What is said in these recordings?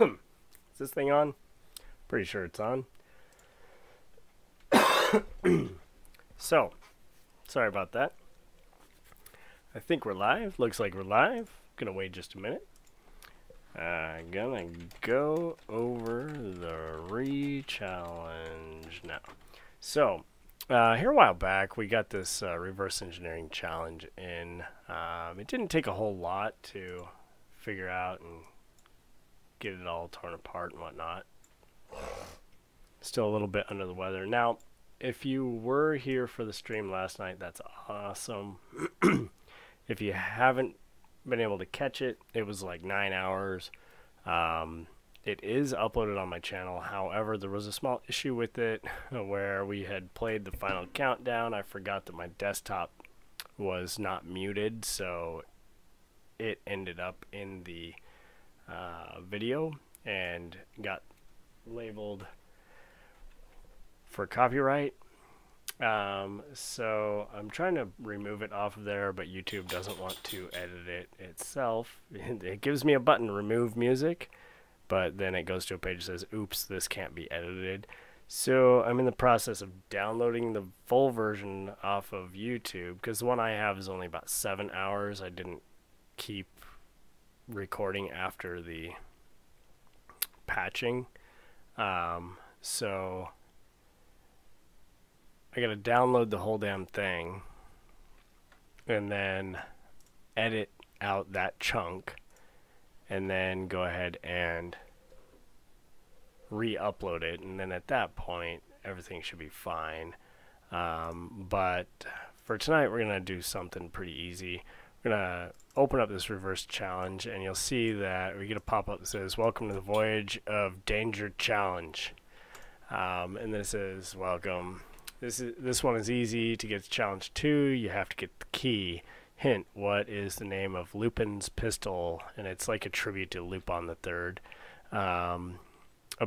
Is this thing on? Pretty sure it's on. So, sorry about that. I think we're live. Looks like we're live. Gonna wait just a minute. Gonna go over the re-challenge now. So, here a while back, we got this reverse engineering challenge in. It didn't take a whole lot to figure out and get it all torn apart and whatnot. Still a little bit under the weather. Now, if you were here for the stream last night, that's awesome. If you haven't been able to catch it, it was like 9 hours. It is uploaded on my channel. However, there was a small issue with it where we had played the final countdown. I forgot that my desktop was not muted, so it ended up in the video and got labeled for copyright. So I'm trying to remove it off of there, but YouTube doesn't want to edit it itself. It gives me a button, remove music, but then it goes to a page that says, oops, this can't be edited. So I'm in the process of downloading the full version off of YouTube, because the one I have is only about 7 hours. I didn't keep recording after the patching. So I gotta download the whole damn thing and then edit out that chunk and then go ahead and re-upload it, and then at that point everything should be fine. But for tonight we're gonna do something pretty easy. We're gonna open up this reverse challenge and you'll see that we get a pop-up that says welcome to the Voyage of Danger Challenge, and this is welcome. This one is easy to get to challenge 2. You have to get the key. Hint, what is the name of Lupin's pistol? And it's like a tribute to Lupin the Third. A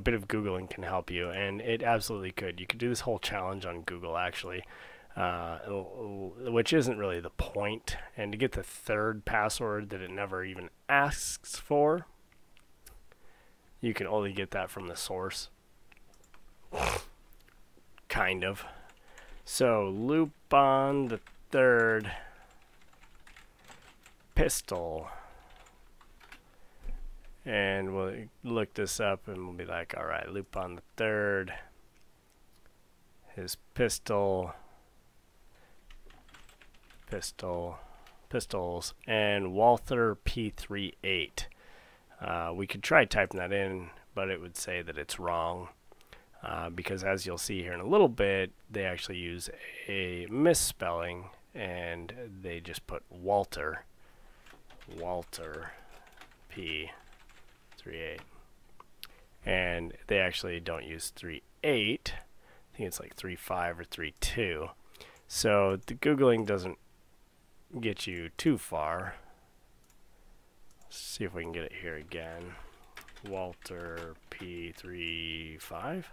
bit of Googling can help you, and it absolutely could. You could do this whole challenge on Google, actually, which isn't really the point. And to get the third password that it never even asks for, you can only get that from the source. Kind of. So, Lupin the Third pistol. And we'll look this up and we'll be like, alright, Lupin the Third, his pistols, and Walther P38. We could try typing that in, but it would say that it's wrong. Because as you'll see here in a little bit, they actually use a misspelling and they just put Walter P38, and they actually don't use 38. I think it's like 35 or 32. So the Googling doesn't get you too far. Let's see if we can get it here again. Walter P35.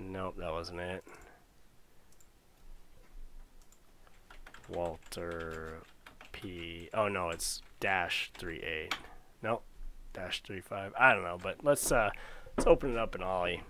Nope, that wasn't it. Walter P. Oh no, it's -38. Nope, -35. I don't know, but let's open it up in Olly,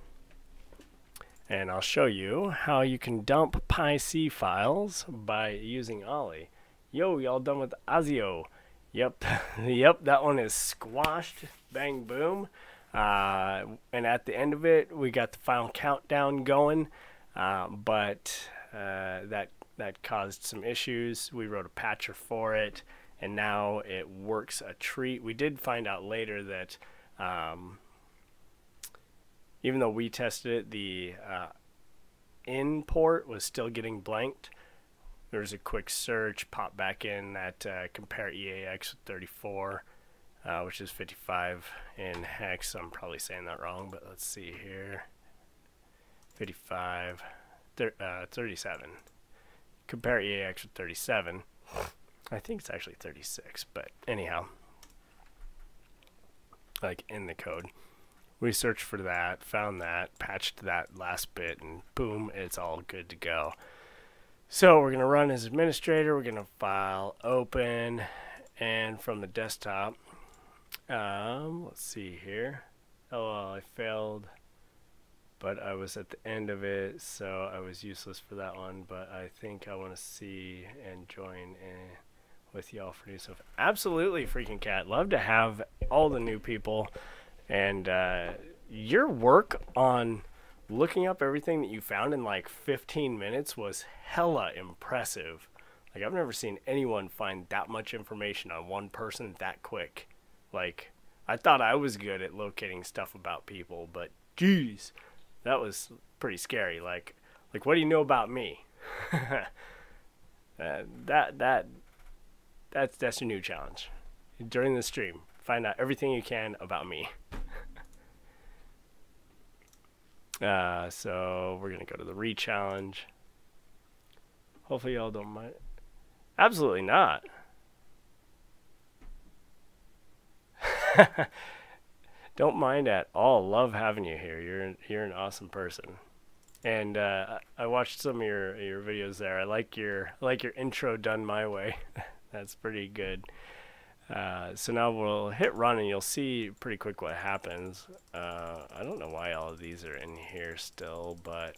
and I'll show you how you can dump PyC files by using Olly. Yo, y'all done with ASIO? Yep, yep, that one is squashed. Bang boom. And at the end of it, we got the final countdown going, but that caused some issues. We wrote a patcher for it, and now it works a treat. We did find out later that even though we tested it, the in port was still getting blanked. There's a quick search, pop back in that compare EAX with 34. Which is 55 in hex. I'm probably saying that wrong, but let's see here. 55, 37. Compare EAX with 37. I think it's actually 36, but anyhow, like in the code. We searched for that, found that, patched that last bit, and boom, it's all good to go. So we're going to run as administrator. We're going to file open, and from the desktop, Let's see here. Oh, well, I failed, but I was at the end of it, so I was useless for that one. But I think I want to see and join in with y'all for new stuff. Absolutely, freaking cat. Love to have all the new people, and your work on looking up everything that you found in like 15 minutes was hella impressive. Like, I've never seen anyone find that much information on one person that quick. Like, I thought I was good at locating stuff about people, but geez, that was pretty scary. Like what do you know about me? That's your new challenge. During the stream, find out everything you can about me. So we're gonna go to the re-challenge. Hopefully y'all don't mind. Absolutely not. Don't mind at all. Love having you here. You're an awesome person. And I watched some of your videos there. I like your intro done my way. That's pretty good. So now we'll hit run and you'll see pretty quick what happens. I don't know why all of these are in here still, but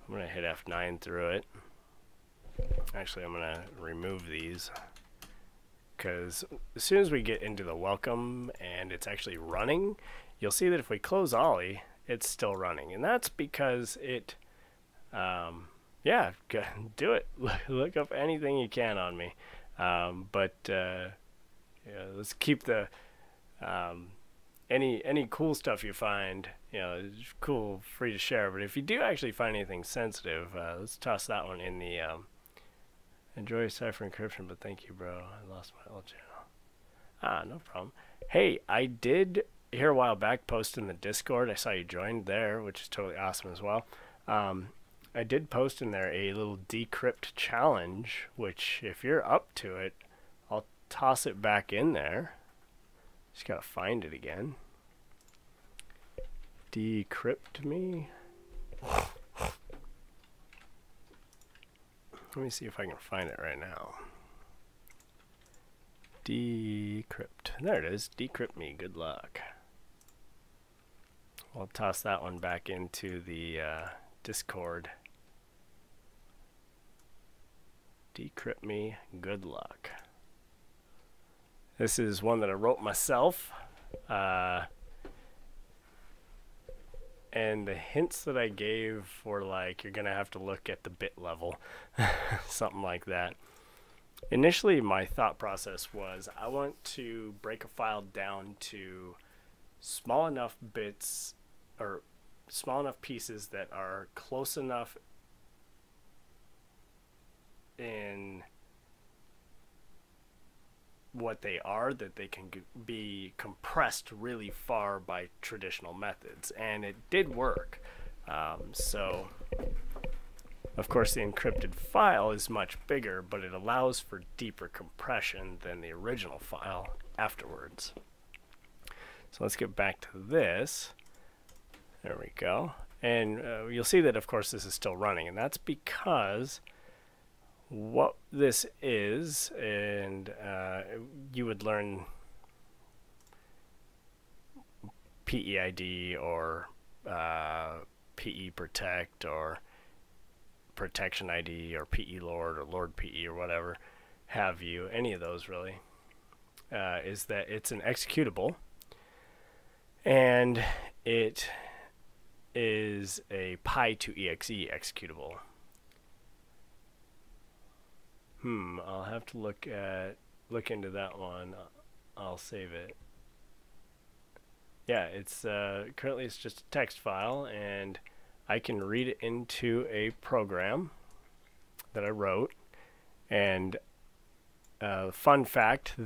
I'm gonna hit F9 through it. Actually, I'm gonna remove these, because as soon as we get into the welcome and it's actually running, you'll see that if we close olly, it's still running, and that's because it yeah, do it. Look up anything you can on me, but yeah, let's keep the any cool stuff you find, you know, it's cool, free to share. But if you do actually find anything sensitive, let's toss that one in the enjoy cipher encryption, but thank you, bro. I lost my old channel. No problem. Hey, I did here a while back post in the Discord. I saw you joined there, which is totally awesome as well. I did post in there a little decrypt challenge, which if you're up to it, I'll toss it back in there. Just gotta find it again. Decrypt me. Let me see if I can find it right now. Decrypt. There it is. Decrypt me. Good luck. I'll toss that one back into the Discord. Decrypt me. Good luck. This is one that I wrote myself. And the hints that I gave were like, you're going to have to look at the bit level. Something like that. Initially, my thought process was I want to break a file down to small enough bits or small enough pieces that are close enough in what they are that they can be compressed really far by traditional methods, and it did work. So of course the encrypted file is much bigger, but it allows for deeper compression than the original file afterwards. So let's get back to this. There we go. And you'll see that of course this is still running, and that's because what this is, and you would learn PEID or PE Protect or Protection ID or PE Lord or Lord PE or whatever have you, any of those really, is that it's an executable, and it is a Pi2exe executable. I'll have to look into that one. I'll save it. Yeah, it's currently it's just a text file, and I can read it into a program that I wrote. And fun fact,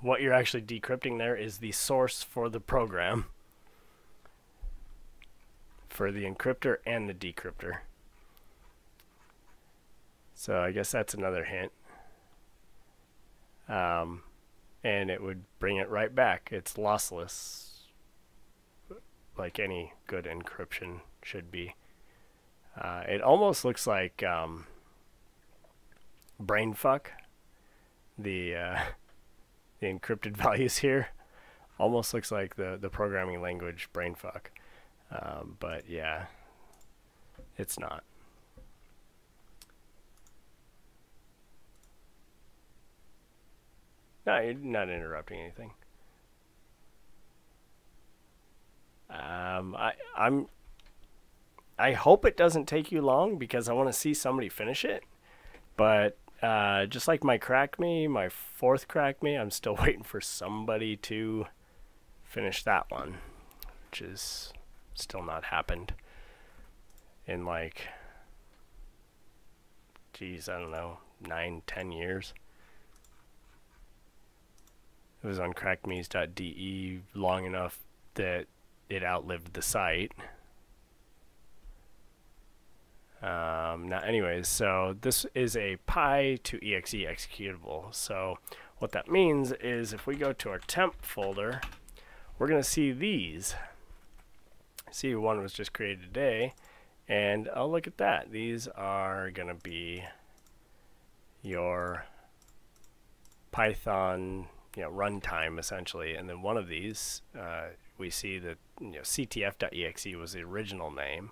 what you're actually decrypting there is the source for the program, for the encryptor and the decryptor. So I guess that's another hint. And it would bring it right back. It's lossless, like any good encryption should be. It almost looks like brainfuck, the encrypted values here. Almost looks like the programming language brainfuck. But yeah, it's not. No, you're not interrupting anything. I hope it doesn't take you long because I want to see somebody finish it. But just like my crack me, my fourth crack me, I'm still waiting for somebody to finish that one, which is still not happened in like, geez, I don't know, 9-10 years. It was on crackmes.de long enough that it outlived the site. Now, anyways, so this is a Pi to exe executable. So what that means is if we go to our temp folder, we're going to see these. See, one was just created today, and oh, look at that. These are going to be your Python, runtime essentially. And then one of these, we see that ctf.exe was the original name.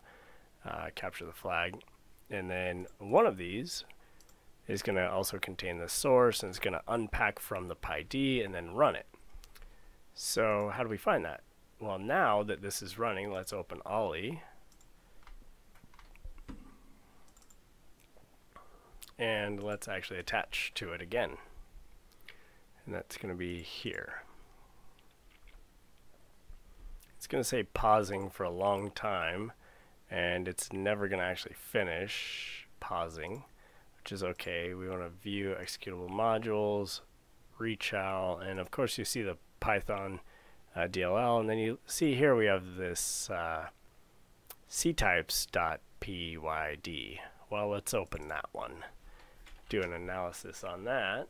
Capture the flag, and then one of these is going to also contain the source, and it's going to unpack from the PyD and then run it. So how do we find that? Well, now that this is running, let's open olly, and let's actually attach to it again, and that's going to be here. It's going to say pausing for a long time, and it's never going to actually finish pausing, which is okay. We want to view executable modules, rechow, and of course you see the Python DLL, and then you see here we have this ctypes.pyd. Well, let's open that one. Do an analysis on that.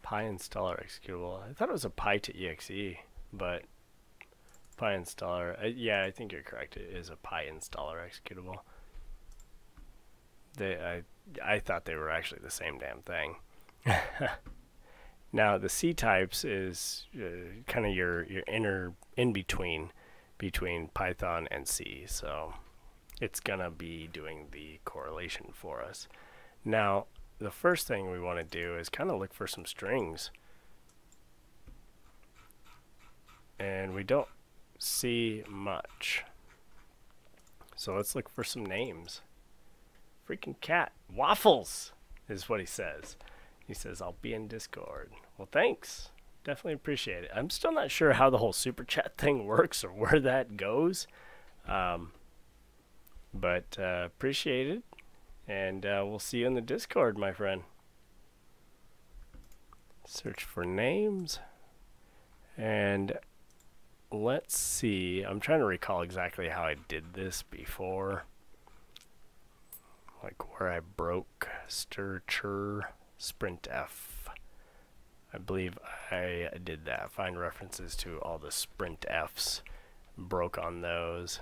PyInstaller executable. I thought it was a Pi to exe, but PyInstaller. Yeah, I think you're correct. It is a PyInstaller executable. I thought they were actually the same damn thing. Now the ctypes is kind of your in between Python and C, so it's gonna be doing the correlation for us. Now the first thing we want to do is kind of look for some strings, and we don't see much, so let's look for some names. Freaking cat waffles is what he says. He says, I'll be in Discord. Well, thanks, definitely appreciate it. I'm still not sure how the whole super chat thing works or where that goes, but appreciate it. And we'll see you in the Discord, my friend. Search for names. And let's see. I'm trying to recall exactly how I did this before. Like where I broke stir sprint F. I believe I did that. Find references to all the sprint Fs. Broke on those.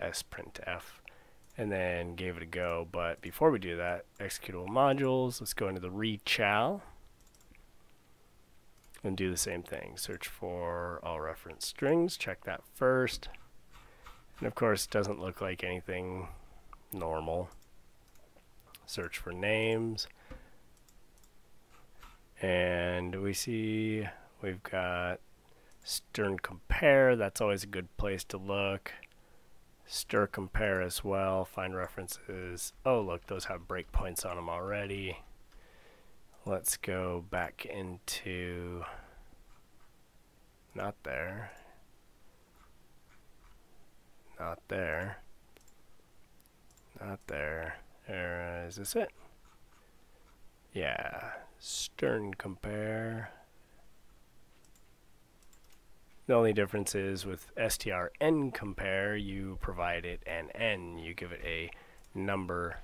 sprintf, and then gave it a go. But before we do that, executable modules, let's go into the rechow and do the same thing. Search for all reference strings, check that first, and of course it doesn't look like anything normal. Search for names, and we see we've got stir compare. That's always a good place to look. Stir compare as well, find references. Oh look, those have breakpoints on them already. Let's go back into, not there, not there, not there. Is this it? Yeah, stir compare. The only difference is with strn compare, you provide it an n, you give it a number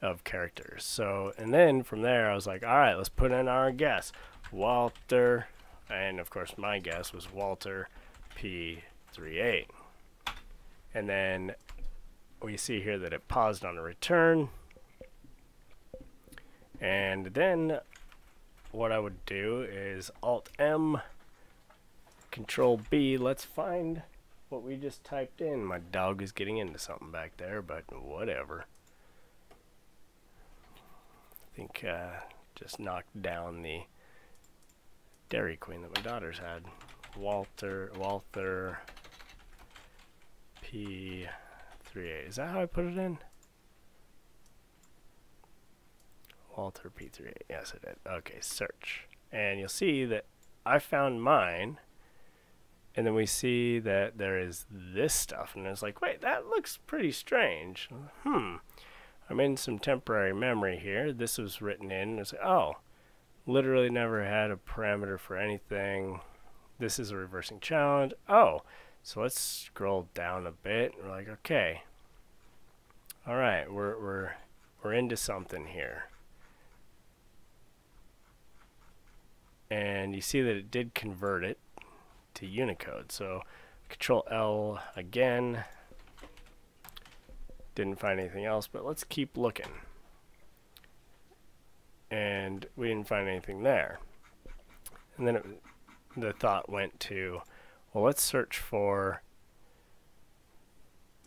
of characters. So, and then from there I was like, all right, let's put in our guess. Walter, and of course my guess was Walter P38. And then we see here that it paused on a return. And then what I would do is Alt M, Control B. Let's find what we just typed in. My dog is getting into something back there, but whatever. I think just knocked down the Dairy Queen that my daughters had. Walter P3A. Is that how I put it in? Walter P3A. Yes, it did. Okay, search. And you'll see that I found mine. And then we see that there is this stuff. And it's like, wait, that looks pretty strange. I'm in some temporary memory here. This was written in. It's like, oh, literally never had a parameter for anything. This is a reversing challenge. Oh, so let's scroll down a bit. We're like, okay. All right, we're into something here. And you see that it did convert it to Unicode. So Control L again. Didn't find anything else, but let's keep looking. And we didn't find anything there. And then the thought went to, well, let's search for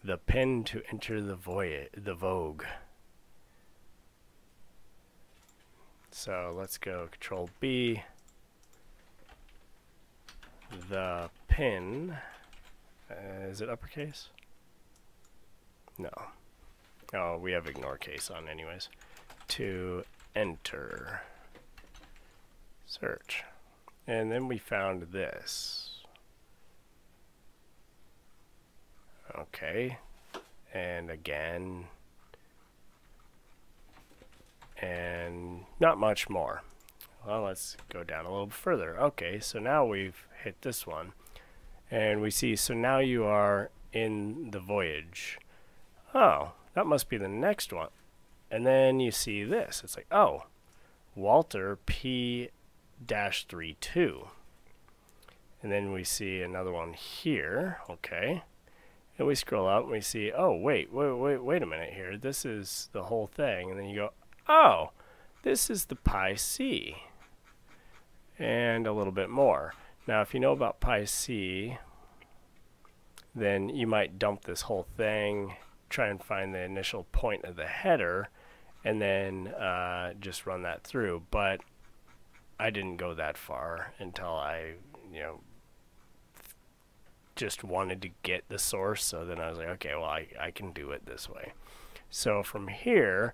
the pin to enter the Vogue. So let's go Control B. The pin, is it uppercase? No. Oh, we have ignore case on anyways. To enter. Search. And then we found this. Okay. And again. And not much more. Well, let's go down a little further. Okay, so now we've hit this one. And we see, so now you are in the voyage. Oh, that must be the next one. And then you see this. It's like, oh, Walter P-32. And then we see another one here. Okay. And we scroll up and we see, oh, wait a minute here. This is the whole thing. And then you go, oh, this is the Pi C. And a little bit more. Now, if you know about Pi C, then you might dump this whole thing, try and find the initial point of the header, and then just run that through. But I didn't go that far until I, just wanted to get the source. So then I was like, okay, well, I can do it this way. So from here,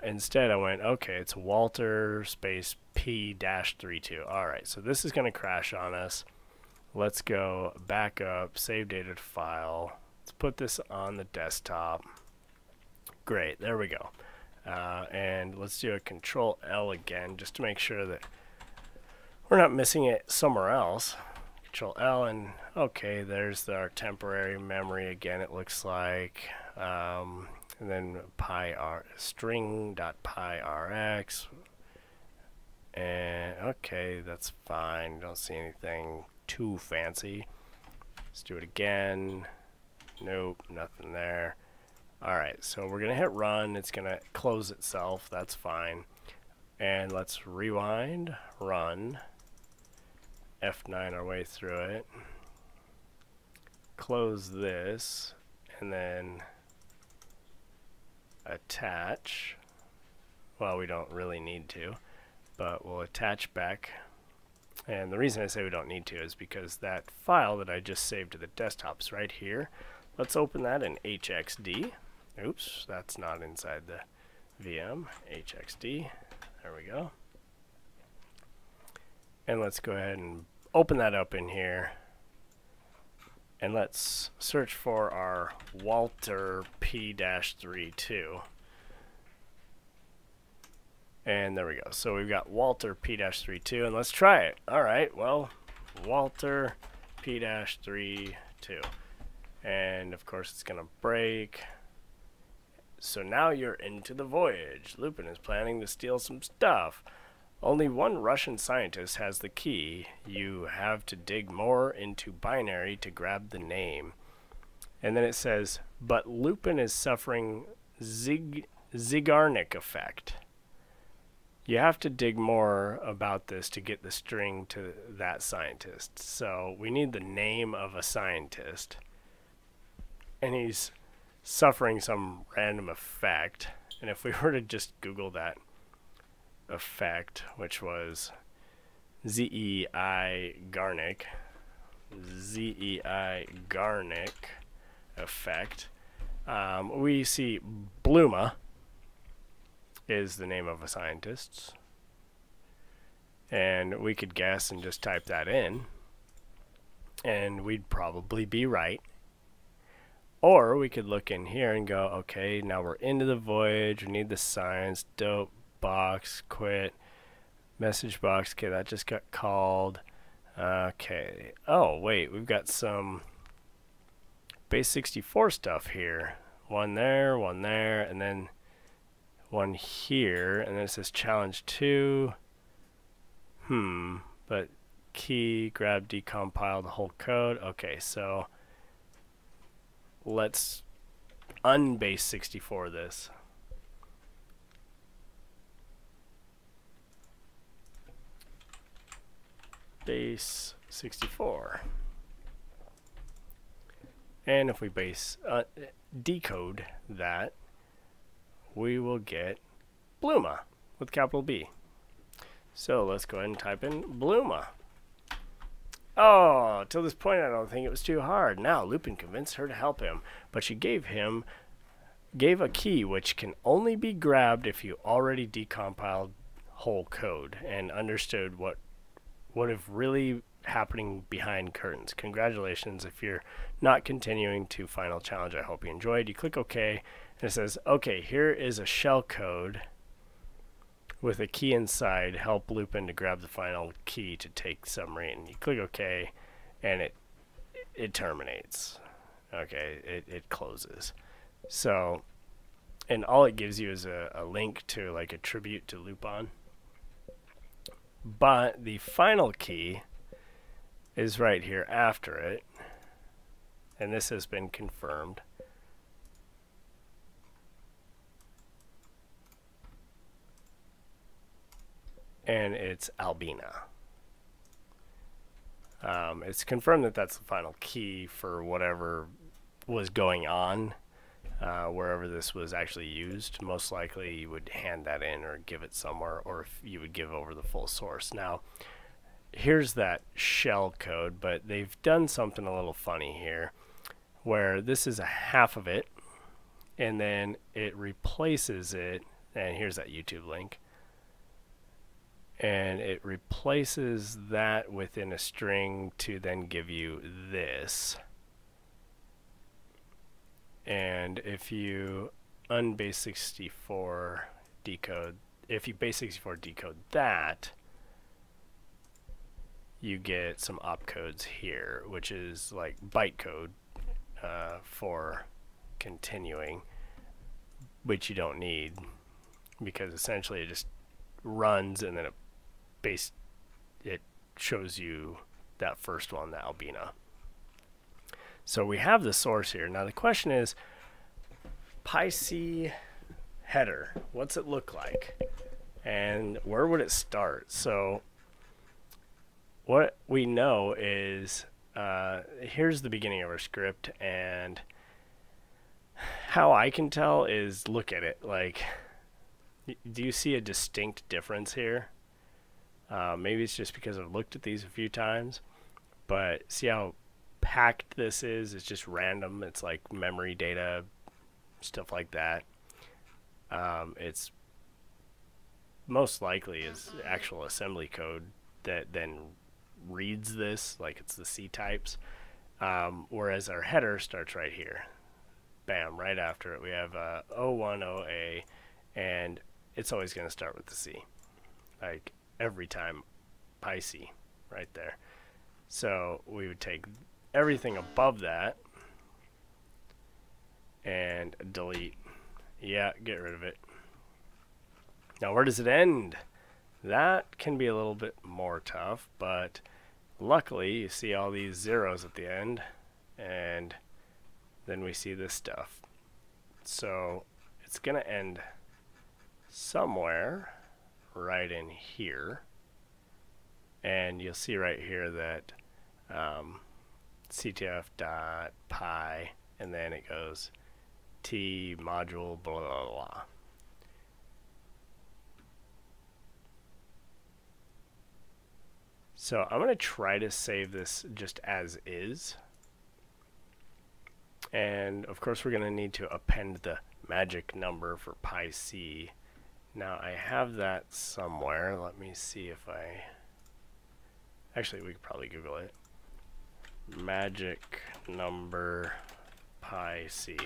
instead I went, okay, it's Walter space P-32. Alright, so this is going to crash on us. Let's go back up, save data to file. Let's put this on the desktop. Great, there we go. And let's do a Control L again, just to make sure that we're not missing it somewhere else. Control L, and okay, there's our temporary memory again, it looks like. And then string.pyrx. And okay, that's fine. Don't see anything too fancy. Let's do it again. Nope, nothing there. Alright, so we're gonna hit run. It's gonna close itself. That's fine. And let's rewind, run, F9 our way through it, close this, and then attach. Well, we don't really need to, but we'll attach back. And the reason I say we don't need to is because that file that I just saved to the desktop is right here. Let's open that in HXD. Oops, that's not inside the VM. HXD. There we go. And let's go ahead and open that up in here. And let's search for our Walter P-32. And there we go. So we've got Walter P-32, and let's try it. All right, well, Walter P-32. And of course it's gonna break. So now you're into the voyage. Lupin is planning to steal some stuff. Only one Russian scientist has the key. You have to dig more into binary to grab the name. And then it says, but Lupin is suffering Zeigarnik effect. You have to dig more about this to get the string to that scientist. So we need the name of a scientist. And he's suffering some random effect. And if we were to just Google that effect, which was Zei Garnick effect, we see Bluma is the name of a scientist, and we could guess and just type that in and we'd probably be right. Or we could look in here and go, okay, now we're into the voyage, we need the science, dope, box, quit, message box, okay, that just got called. Okay, oh wait, we've got some base 64 stuff here. One there, and then one here, and then it says challenge 2. But key, grab, decompile the whole code. Okay, so let's unbase 64 this. Base 64. And if we decode that, we will get Bluma with capital B. So let's go ahead and type in Bluma. Oh, till this point I don't think it was too hard. Now Lupin convinced her to help him, but she gave a key which can only be grabbed if you already decompiled whole code and understood what is really happening behind curtains. Congratulations. If you're not continuing to final challenge, I hope you enjoyed. You click OK, and it says, okay, here is a shell code with a key inside. Help Lupin to grab the final key to take submarine. You click OK, and it terminates. Okay, it closes. So, and all it gives you is a link to like a tribute to Lupin. But the final key is right here after it, and this has been confirmed. And it's Albina. It's confirmed that that's the final key for whatever was going on wherever this was actually used. Most likely you would hand that in or give it somewhere, or if you would give over the full source. Now, here's that shell code, but they've done something a little funny here, where this is a half of it, and then it replaces it, and here's that YouTube link, and it replaces that within a string to then give you this. And if you unbase 64 decode, if you base 64 decode that, you get some opcodes here, which is like bytecode for continuing, which you don't need, because essentially it just runs and then it shows you that first one, the Albina. So we have the source here. Now the question is, PyC header, what's it look like? And where would it start? So what we know is, here's the beginning of our script, and how I can tell is look at it. Like, do you see a distinct difference here? Maybe it's just because I've looked at these a few times, but see how packed this is? It's just random. It's like memory data, stuff like that. It's most likely is actual assembly code that then reads this, like it's the C types, whereas our header starts right here. Bam, right after it we have 010A, and it's always going to start with the C, like every time. PyC right there. So we would take everything above that and delete. Yeah, get rid of it. Now where does it end? That can be a little bit more tough, but luckily you see all these zeros at the end, and then we see this stuff. So it's going to end somewhere right in here. And you'll see right here that ctf.py, and then it goes t module blah blah blah. So I'm going to try to save this just as is. And of course we're going to need to append the magic number for pi c. Now I have that somewhere. Let me see if I... Actually, we could probably Google it. Magic number pi c.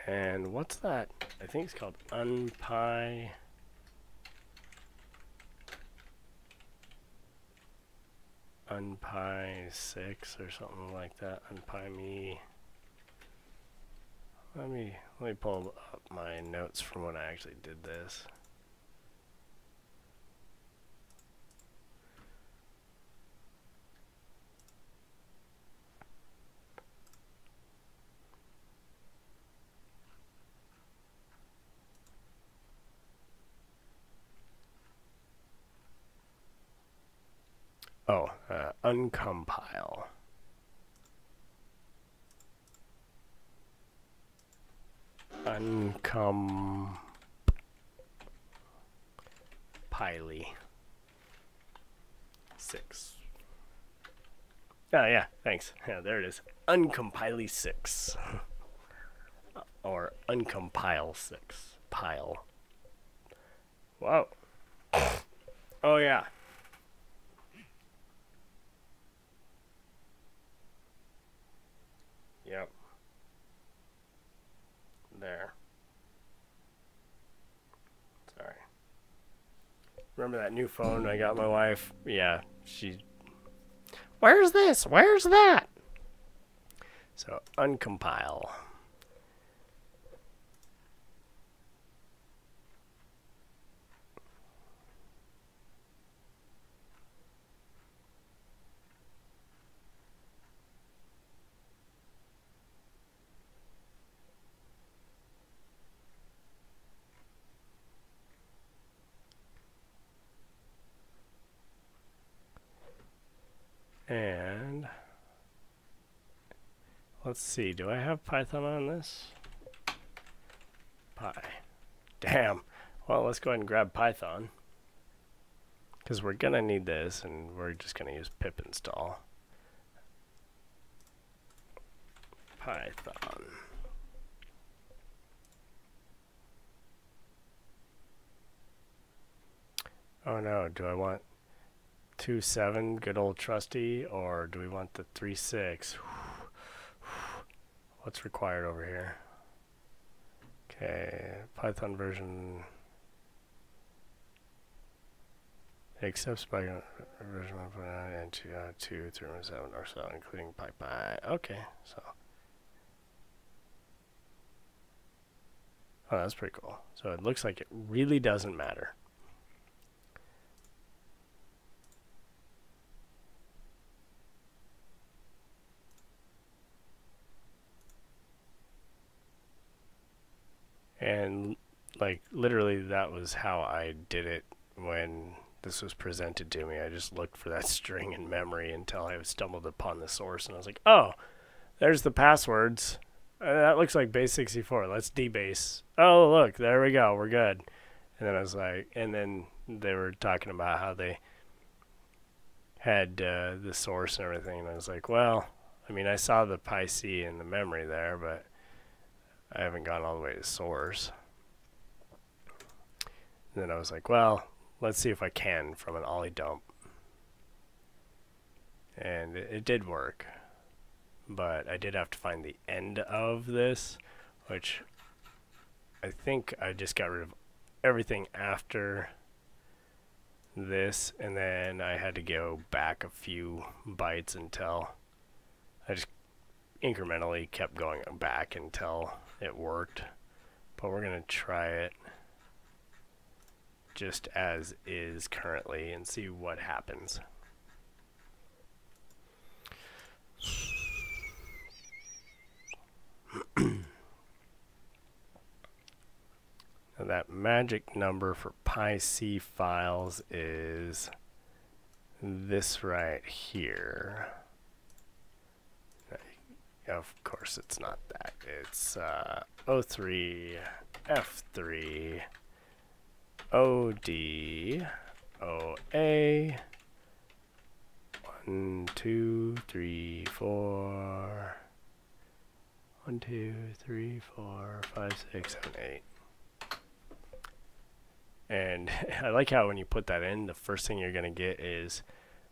And what's that? I think it's called unpi. Unpi 6 or something like that. Unpi me. Let me pull up my notes from when I actually did this. Oh, uncompile. Uncompile 6. Oh yeah, thanks. Yeah, there it is. Uncompile 6. Or uncompile 6. Pile. Wow. Oh yeah. Yep. There. Sorry. Remember that new phone I got my wife? Yeah, she... Where's this? Where's that? So, uncompile. And let's see, do I have Python on this? Py. Damn. Well, let's go ahead and grab Python, because we're going to need this, and we're just going to use pip install. Python. Oh no, do I want 2.7, good old trusty, or do we want the 3.6? What's required over here? Okay, Python version accepts by version 1.9 and 2.3.7 or so, including PyPy. Okay, so. Oh, that's pretty cool. So it looks like it really doesn't matter. And like literally that was how I did it when this was presented to me. I just looked for that string in memory until I stumbled upon the source, and I was like, oh, there's the passwords. That looks like base64. Let's debase. Oh, look, there we go. We're good. And then I was like, and then they were talking about how they had the source and everything, and I was like, well, I mean, I saw the PyC in the memory there, but I haven't gone all the way to source. And then I was like, well, let's see if I can from an olly dump. And it did work. But I did have to find the end of this, which I think I just got rid of everything after this, and then I had to go back a few bytes until I just incrementally kept going back until it worked. But we're going to try it. just as is currently and see what happens. Now that magic number for PyC files is this right here. Of course it's not that. It's O3 F3 OD OA 1 2 3 4 1 2 3 4 5 6 7 8. And I like how when you put that in, the first thing you're going to get is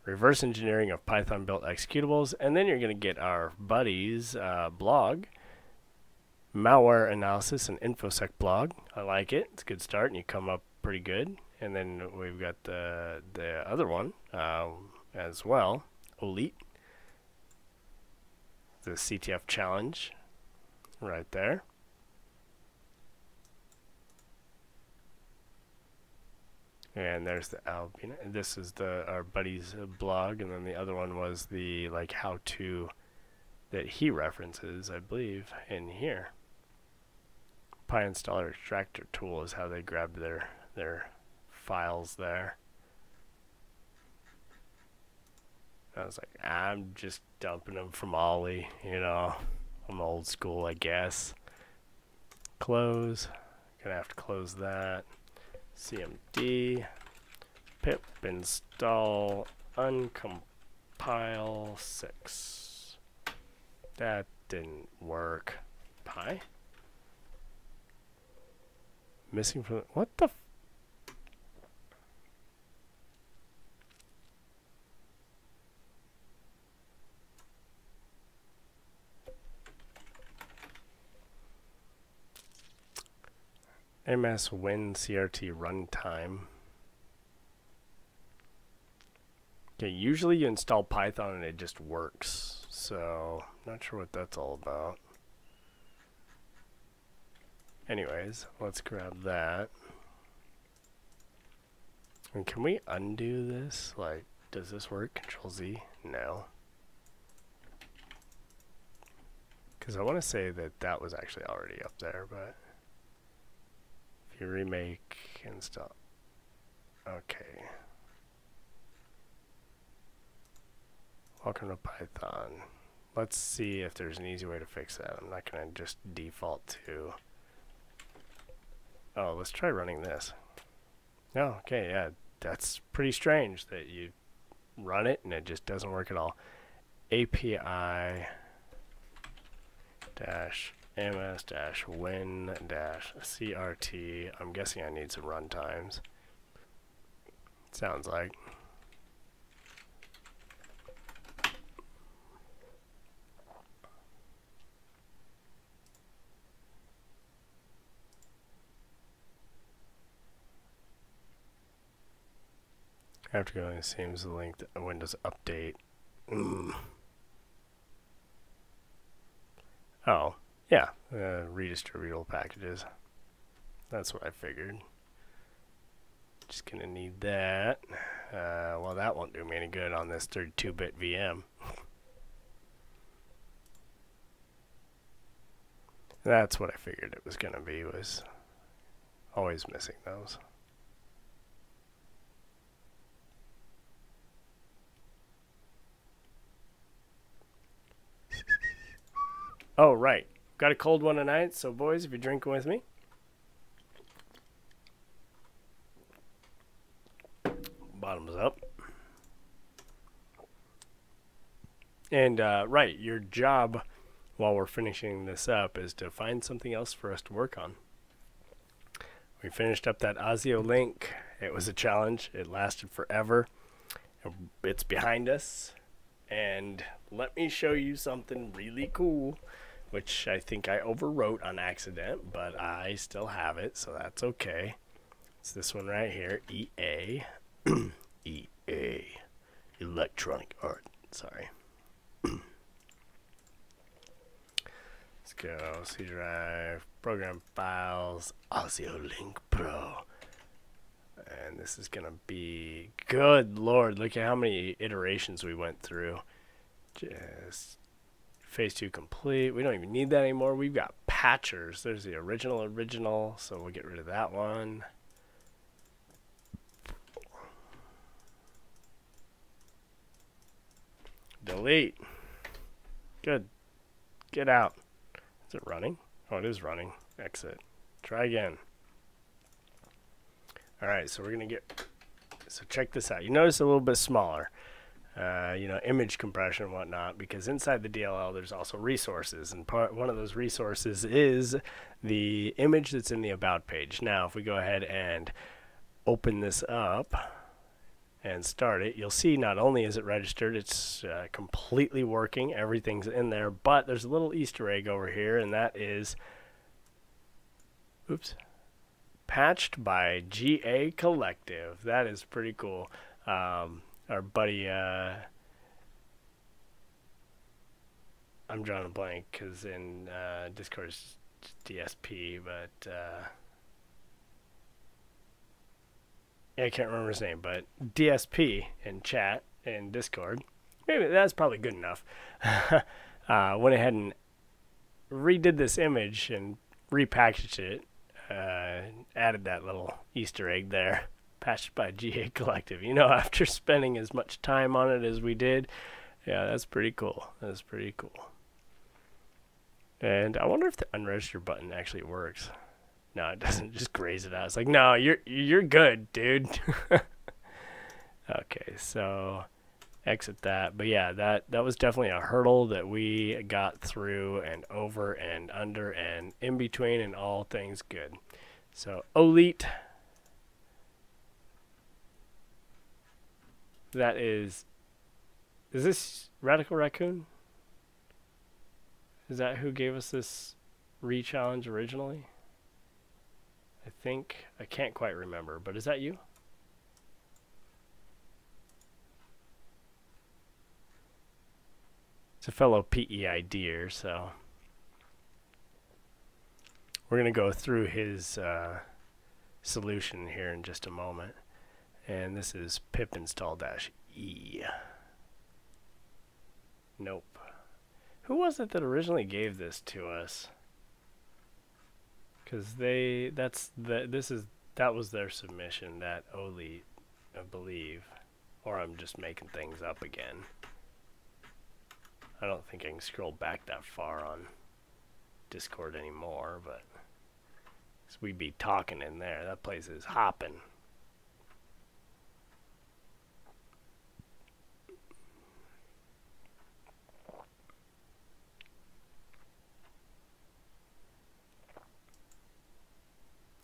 reverse engineering of Python built executables, and then you're going to get our buddies blog, malware analysis and infosec blog. I like it. It's a good start, and you come up pretty good. And then we've got the other one as well, olly, the CTF challenge right there. And there's the Albina. This is our buddy's blog, and then the other one was the like how-to that he references, I believe, in here. PyInstaller extractor tool is how they grabbed their files there. I was like, I'm just dumping them from olly, you know. I'm old school, I guess. Close. Gonna have to close that. cmd pip install uncompile 6. That didn't work. Py missing from what the ms win crt runtime. Okay, usually you install Python and it just works, so not sure what that's all about. Anyways, let's grab that. And can we undo this? Like, does this work? Control Z? No. Because I want to say that that was actually already up there, but if you remake install. Okay. Welcome to Python. Let's see if there's an easy way to fix that. I'm not going to just default to... Oh, let's try running this. Oh, okay, yeah. That's pretty strange that you run it and it just doesn't work at all. API -ms -win -crt. I'm guessing I need some runtimes. Sounds like. I have to go and seems the link to Windows Update. Oh, yeah, redistributable packages. That's what I figured. Just gonna need that. Well, that won't do me any good on this 32-bit VM. That's what I figured it was gonna be, was always missing those. Oh, right. Got a cold one tonight, so boys, if you're drinking with me. Bottoms up. And, right, your job while we're finishing this up is to find something else for us to work on. We finished up that Osio link. It was a challenge. It lasted forever. It's behind us. And let me show you something really cool, which I think I overwrote on accident, but I still have it, so that's okay. It's this one right here, EA. EA. Electronic Art. Sorry. Let's go. C drive, program files, Osio Link Pro. man, this is gonna be good. Lord, look at how many iterations we went through. Just phase 2 complete. We don't even need that anymore. We've got patchers. There's the original, so we'll get rid of that one. Delete. Good. Get out. Is it running? Oh, it is running. Exit. Try again. Alright, so we're going to get... So check this out. You notice a little bit smaller. You know, image compression and whatnot, because inside the DLL there's also resources, and one of those resources is the image that's in the About page. Now, if we go ahead and open this up and start it, you'll see not only is it registered, it's completely working, everything's in there, but there's a little Easter egg over here, and that is, oops, patched by GA Collective. That is pretty cool. Our buddy, I'm drawing a blank because in Discord it's DSP, but yeah, I can't remember his name, but DSP in chat in Discord, maybe that's probably good enough. Went ahead and redid this image and repackaged it, added that little Easter egg there. Patched by GA Collective. You know, after spending as much time on it as we did, yeah, that's pretty cool. That's pretty cool. And I wonder if the unregistered button actually works. No, it doesn't. Just graze it out. It's like, no, you're good, dude. Okay, so exit that. But yeah, that was definitely a hurdle that we got through and over and under and in between and all things good. So olly. That is this Radical Raccoon? Is that who gave us this re-challenge originally? I think, I can't quite remember, but is that you? It's a fellow PEIDer, so we're going to go through his solution here in just a moment. And this is pip install -e. Nope. Who was it that originally gave this to us? Because that was their submission, that olly, I believe. Or I'm just making things up again. I don't think I can scroll back that far on Discord anymore, but we'd be talking in there. That place is hopping.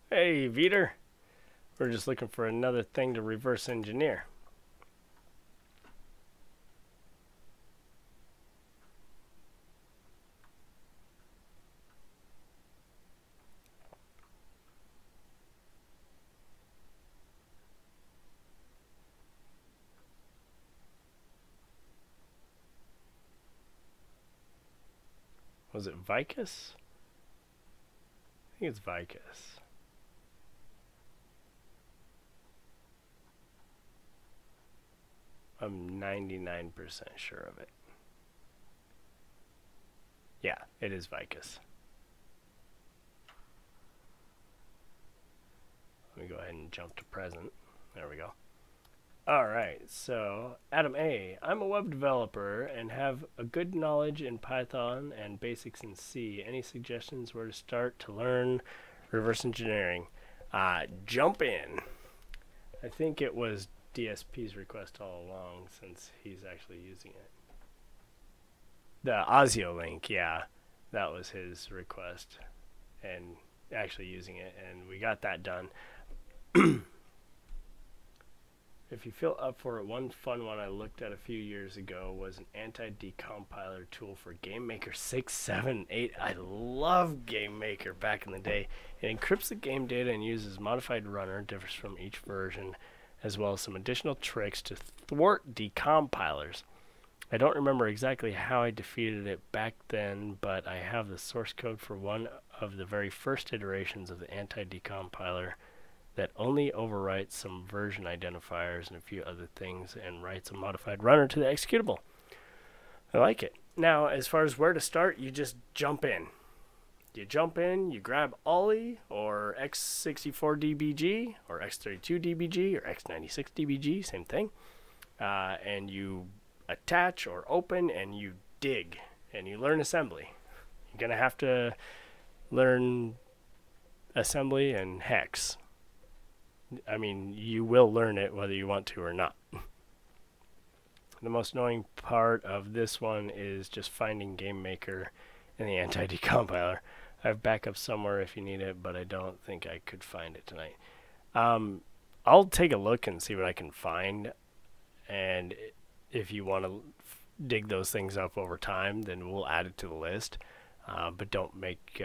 Hey, Veter. We're just looking for another thing to reverse engineer. Was it Vicus? I think it's Vicus. I'm 99% sure of it. Yeah, it is Vicus. Let me go ahead and jump to present. There we go. Alright, so Adam A. I'm a web developer and have a good knowledge in Python and basics in C. Any suggestions where to start to learn reverse engineering? Jump in. I think it was DSP's request all along, since he's actually using it. The Osio link, yeah, that was his request, and actually using it, and we got that done. If you feel up for it, one fun one I looked at a few years ago was an anti-decompiler tool for GameMaker 6, 7, 8. I love GameMaker back in the day. It encrypts the game data and uses modified runner, differs from each version, as well as some additional tricks to thwart decompilers. I don't remember exactly how I defeated it back then, but I have the source code for one of the very first iterations of the anti-decompiler that only overwrites some version identifiers and a few other things and writes a modified runner to the executable. I like it. Now, as far as where to start, you just jump in. You grab olly or x64dbg or x32dbg or x96dbg, same thing, and you attach or open and you dig and you learn assembly. You're going to have to learn assembly and hex. I mean, you will learn it whether you want to or not. The most annoying part of this one is just finding GameMaker in the anti-decompiler. I have backup somewhere if you need it, but I don't think I could find it tonight. I'll take a look and see what I can find, and if you want to dig those things up over time, then we'll add it to the list. But don't make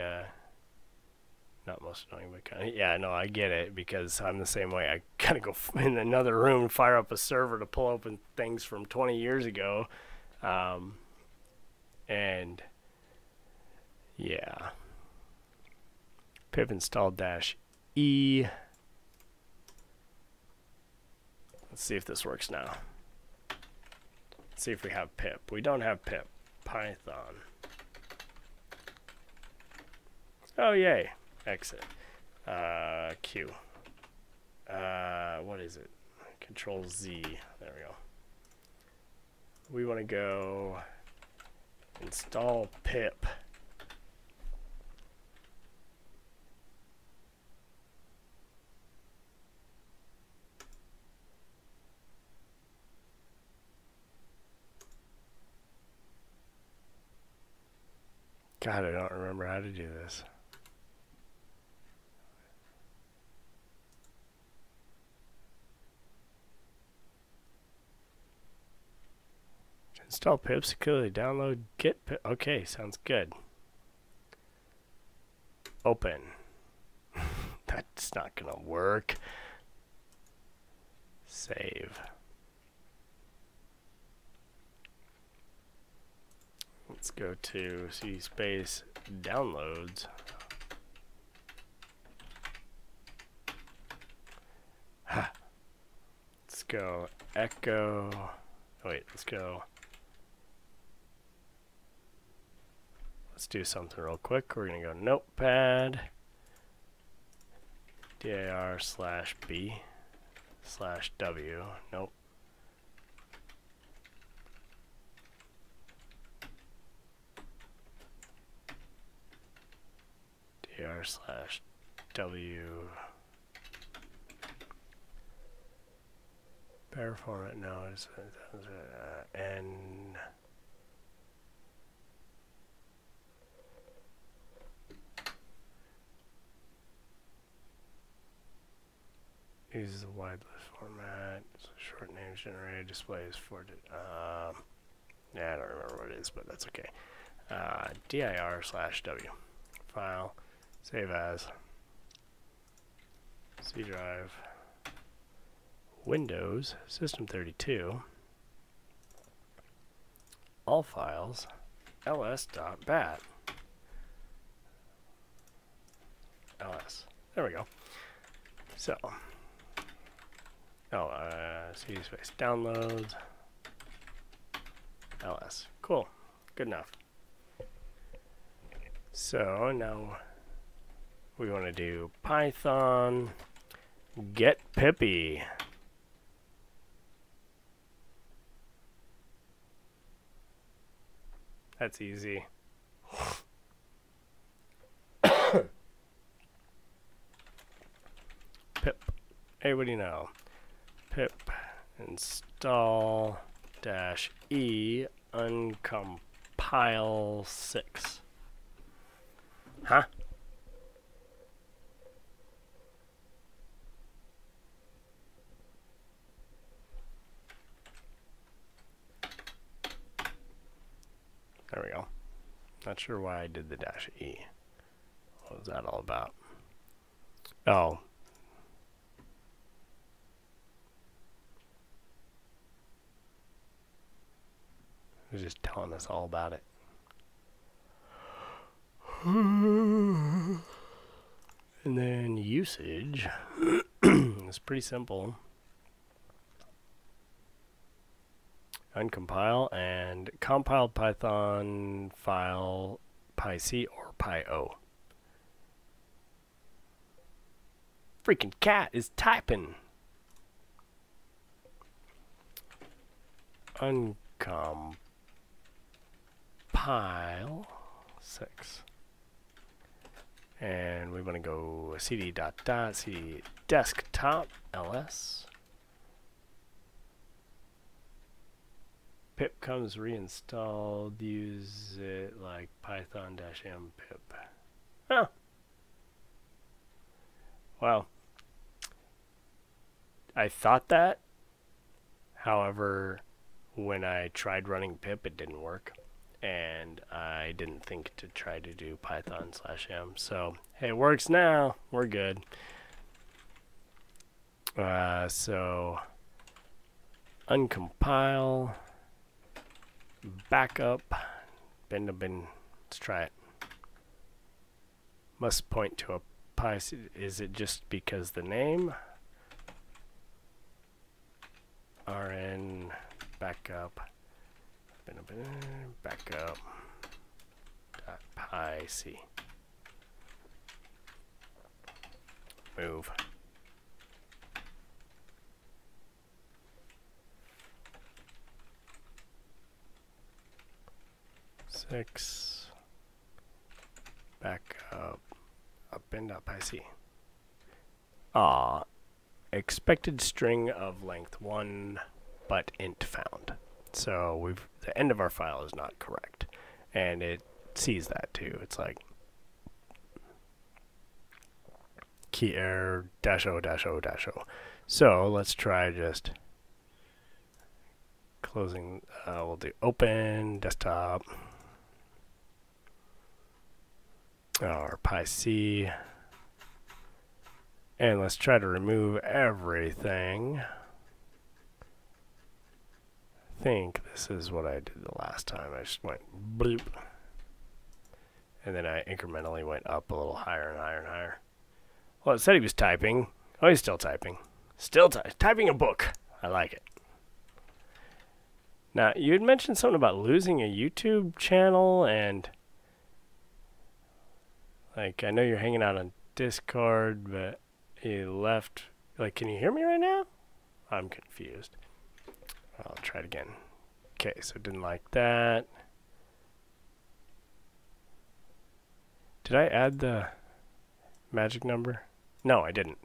not most annoying, but kind of, yeah, no, I get it, because I'm the same way. I gotta go in another room, fire up a server to pull open things from 20 years ago, and yeah. Pip install -e. Let's see if this works now. Let's see if we have pip. We don't have pip. Python. Oh, yay. Exit. Q. What is it? Control Z. There we go. We want to go install pip. God, I don't remember how to do this. Install pip securely. Download git pip. Okay, sounds good. Open. That's not gonna work. Save. Let's go to C space downloads. Let's go echo. Oh, wait, let's go. Let's do something real quick. We're gonna go notepad dir/b/w. Nope. dir/w. Bear format, no, it's n. Uses a wide list format, so short names generated, displays for yeah, I don't remember what it is, but that's okay. dir/w. File, save as, C drive, Windows, System32, all files, ls.bat. ls. There we go. So, C space downloads, ls. Cool. Good enough. So now we want to do Python get pippy. That's easy. Pip. Hey, what do you know? Pip install -e uncompile 6. Huh? There we go. Not sure why I did the -e. What was that all about? Oh. It was just telling us all about it. And then usage. It's pretty simple. Uncompile and compiled Python file PyC or PyO. Freaking cat is typing. Uncompile 6. And we want to go cd cd desktop ls. Pip comes reinstalled. Use it like python-m pip. Oh. Well, I thought that. However, when I tried running pip, it didn't work. And I didn't think to try to do python/m. So, hey, it works now. We're good. So, uncompile, backup, bin. Let's try it. Must point to a py. Is it just because the name? rn backup. Backup .pyc. Move. Six. Backup append.pyc. Expected string of length 1, but int found. So the end of our file is not correct, and it sees that too. It's like key error -o. So let's try just closing. We'll do open desktop or PyC, and let's try to remove everything. I think this is what I did the last time. I just went bloop, and then I incrementally went up a little higher and higher and higher. Well, it said he was typing. Oh, he's still typing. Still typing a book. I like it. Now, you had mentioned something about losing a YouTube channel, and like, I know you're hanging out on Discord, but you left. Like, can you hear me right now? I'm confused. I'll try it again. Okay, so didn't like that. Did I add the magic number? No, I didn't.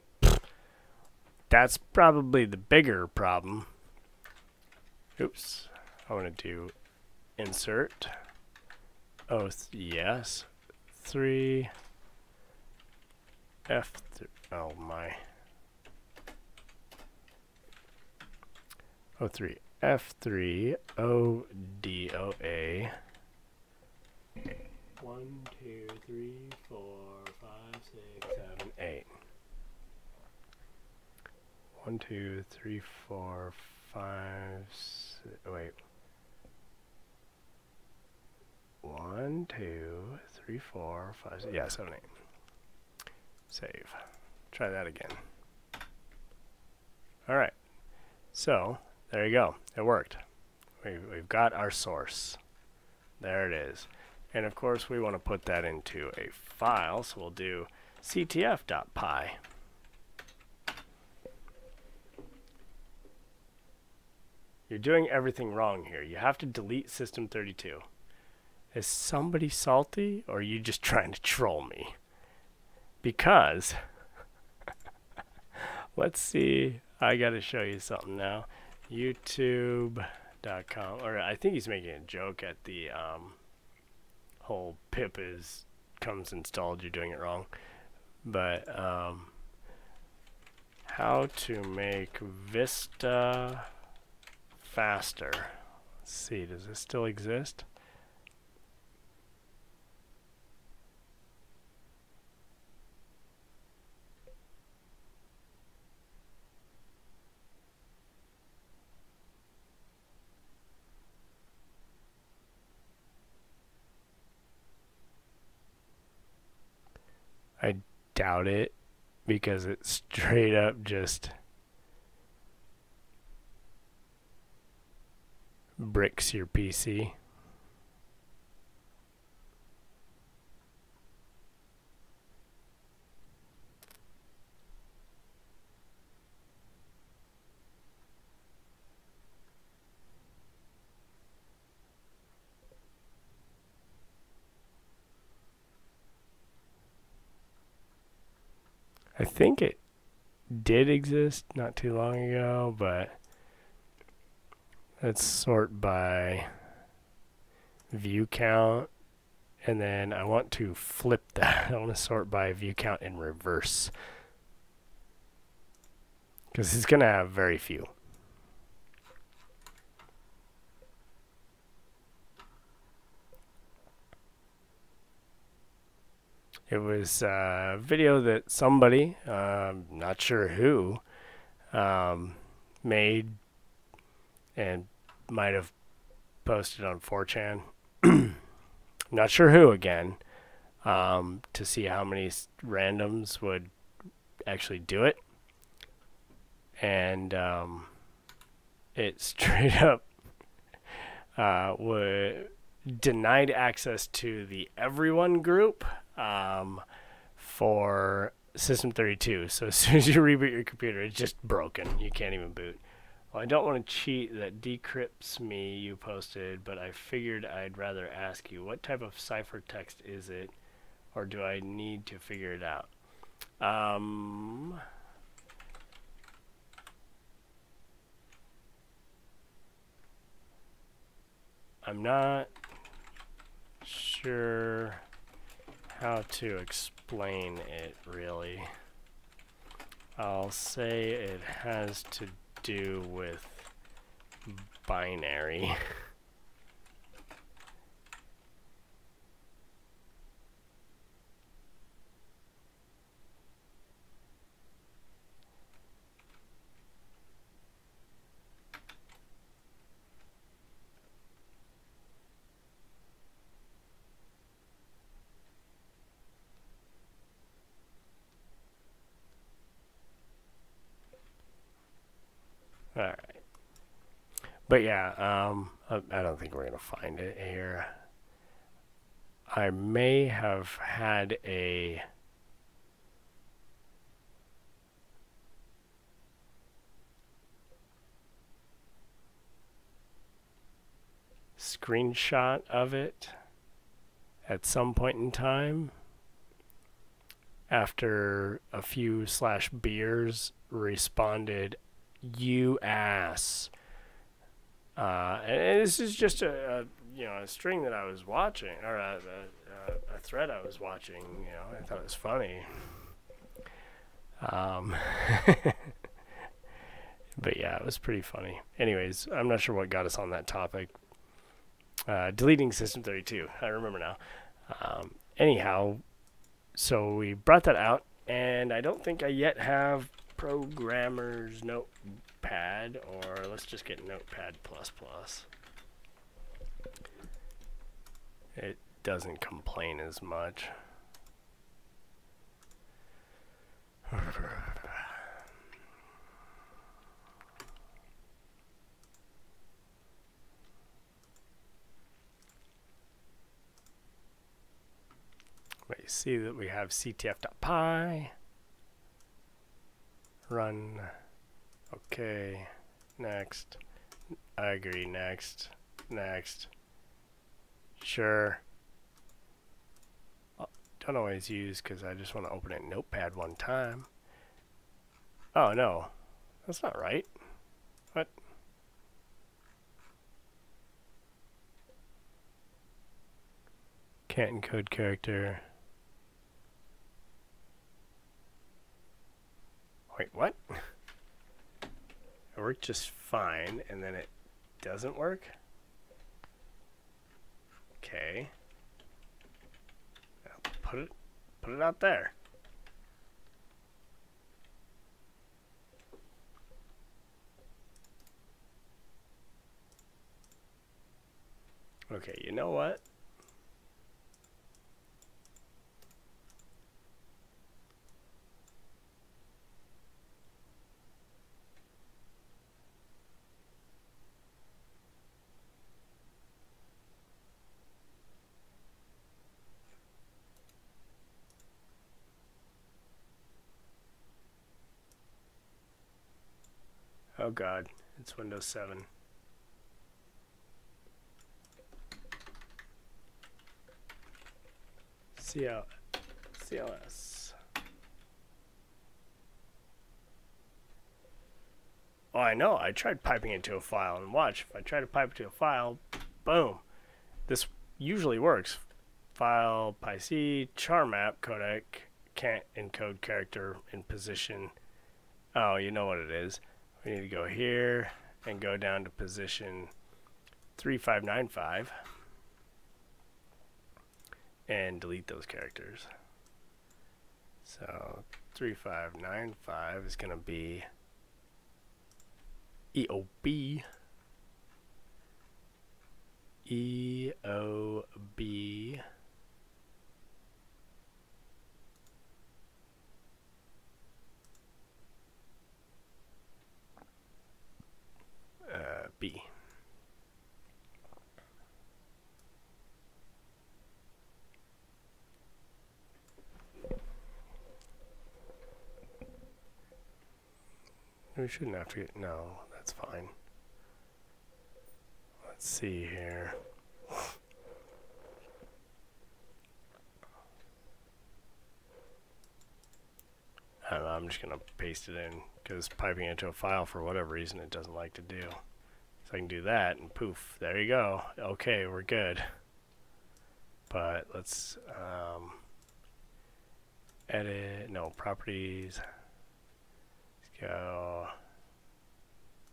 That's probably the bigger problem. Oops. I want to do insert. Oh, yes. 3 F3. Oh my. O3 F3 ODOA 1 2 3 4 5 6 7 8 1 2 3 4 5 6, wait 1 2 3 4 5 6, yeah 7 8. Save. Try that again. All right. So there you go. It worked. We've got our source. There it is. And of course we want to put that into a file, so we'll do ctf.py. You're doing everything wrong here. You have to delete system32. Is somebody salty, or are you just trying to troll me? Because let's see, I gotta show you something now. YouTube.com, or I think he's making a joke at the whole pip comes installed, you're doing it wrong. But how to make Vista faster. Let's see, does this still exist? I doubt it, because it straight up just bricks your PC. I think it did exist not too long ago, but let's sort by view count, and then I want to flip that. I want to sort by view count in reverse, because it's going to have very few. It was a video that somebody, not sure who, made and might have posted on 4chan. Not sure who again, to see how many randoms would actually do it. And it straight up denied access to the everyone group for System 32. So as soon as you reboot your computer, it's just broken. You can't even boot. Well, I don't want to cheat. That decrypts me, you posted, but I figured I'd rather ask you, what type of ciphertext is it, or do I need to figure it out? I'm not sure how to explain it, really. I'll say it has to do with binary. All right. But yeah, I don't think we're going to find it here. I may have had a screenshot of it at some point in time after a few /beers responded, "You ass." And this is just a string that I was watching, or a thread I was watching. I thought it was funny. But yeah, it was pretty funny. Anyways, I'm not sure what got us on that topic. Deleting System 32. I remember now. Anyhow, so we brought that out, and I don't think I yet have Programmer's Notepad, or let's just get Notepad++. It doesn't complain as much. But you see that we have ctf.py. Run. Okay. Next. I agree. Next. Next. Sure. Don't always use, because I just want to open it in Notepad one time. Oh no. That's not right. What? Can't encode character. Wait, what? It worked just fine, and then it doesn't work? Okay. I'll put it out there. Okay, you know what? Oh god, it's Windows 7. CLS. Oh, I know. I tried piping into a file, and watch, if I try to pipe to a file, boom. This usually works. File, PyC, char map, codec, can't encode character in position. Oh, you know what it is. We need to go here and go down to position 3595 and delete those characters. So 3595 is going to be EOB. EOB. B. We shouldn't have to get, no, that's fine. Let's see here. I don't know, I'm just going to paste it in because piping into a file for whatever reason it doesn't like to do. So I can do that and poof, there you go. Okay, we're good. But let's edit, no, properties. Let's go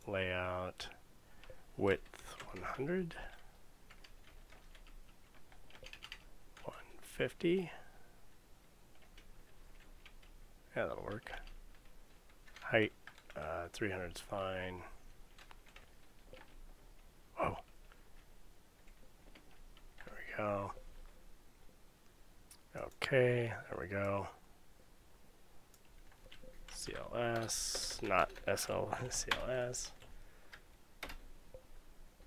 layout, width 100, 150. Yeah, that'll work. Height, 300 is fine. Whoa. There we go. Okay, there we go. CLS, not SL, CLS.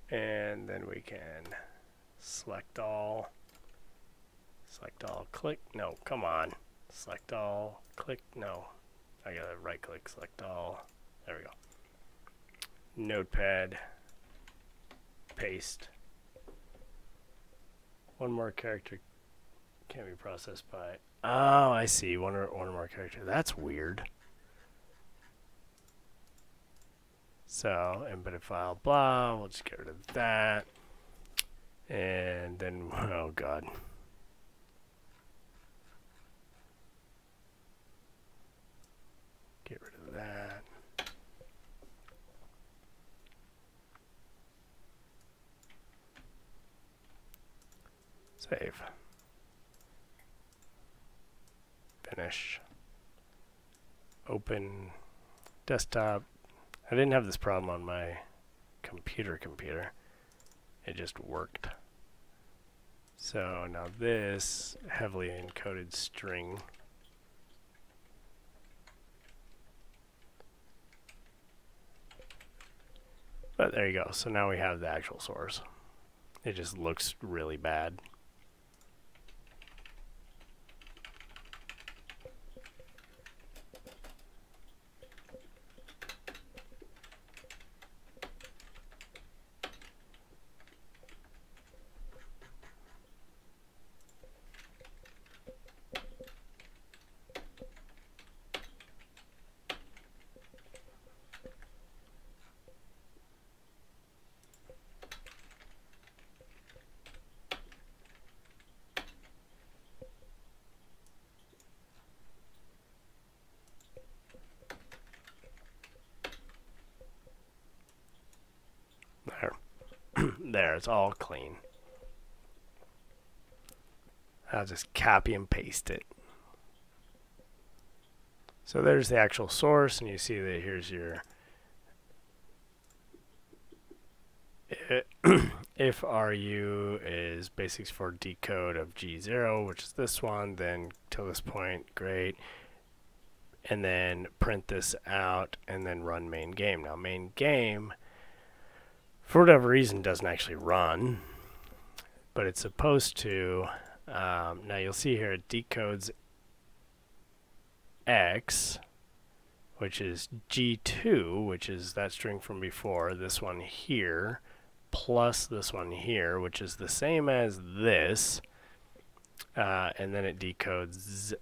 And then we can select all, click, no, come on. Select all, click, no. I gotta right click, select all. There we go. Notepad, paste. One more character can't be processed by. Oh, I see. One or more character. That's weird. So, embedded file, blah. We'll just get rid of that. And then, oh god. Get rid of that. Save. Finish. Open desktop. I didn't have this problem on my computer. It just worked. So now this heavily encoded string. But there you go. So now we have the actual source. It just looks really bad. There. There, it's all clean. I'll just copy and paste it. So there's the actual source, and you see that here's your if RU is basics for decode of G0, which is this one, then till this point, great. And then print this out and then run main game. Now main game, for whatever reason, doesn't actually run, but it's supposed to. Now you'll see here it decodes X, which is G2, which is that string from before, this one here, plus this one here, which is the same as this, and then it decodes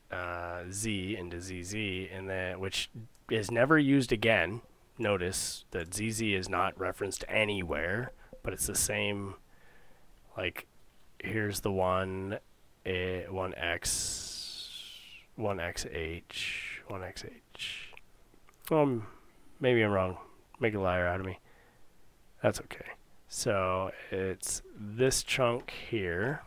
Z into ZZ, and then which is never used again. Notice that ZZ is not referenced anywhere, but it's the same. Like, here's the 1x, 1xh, 1xh. Maybe I'm wrong. Make a liar out of me. That's okay. So it's this chunk here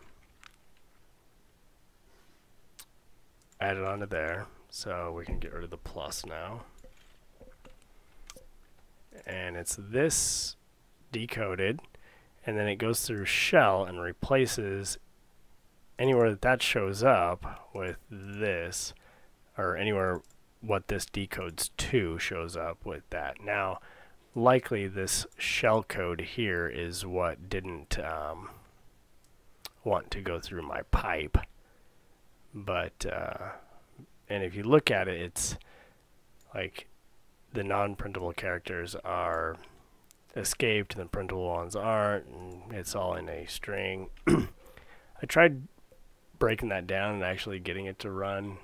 added onto there, so we can get rid of the plus now. And it's this decoded, and then it goes through shell and replaces anywhere that shows up with this, or anywhere what this decodes to shows up with that. Now, likely this shell code here is what didn't want to go through my pipe. But, and if you look at it, it's like the non-printable characters are escaped and the printable ones aren't, and it's all in a string. I tried breaking that down and actually getting it to run,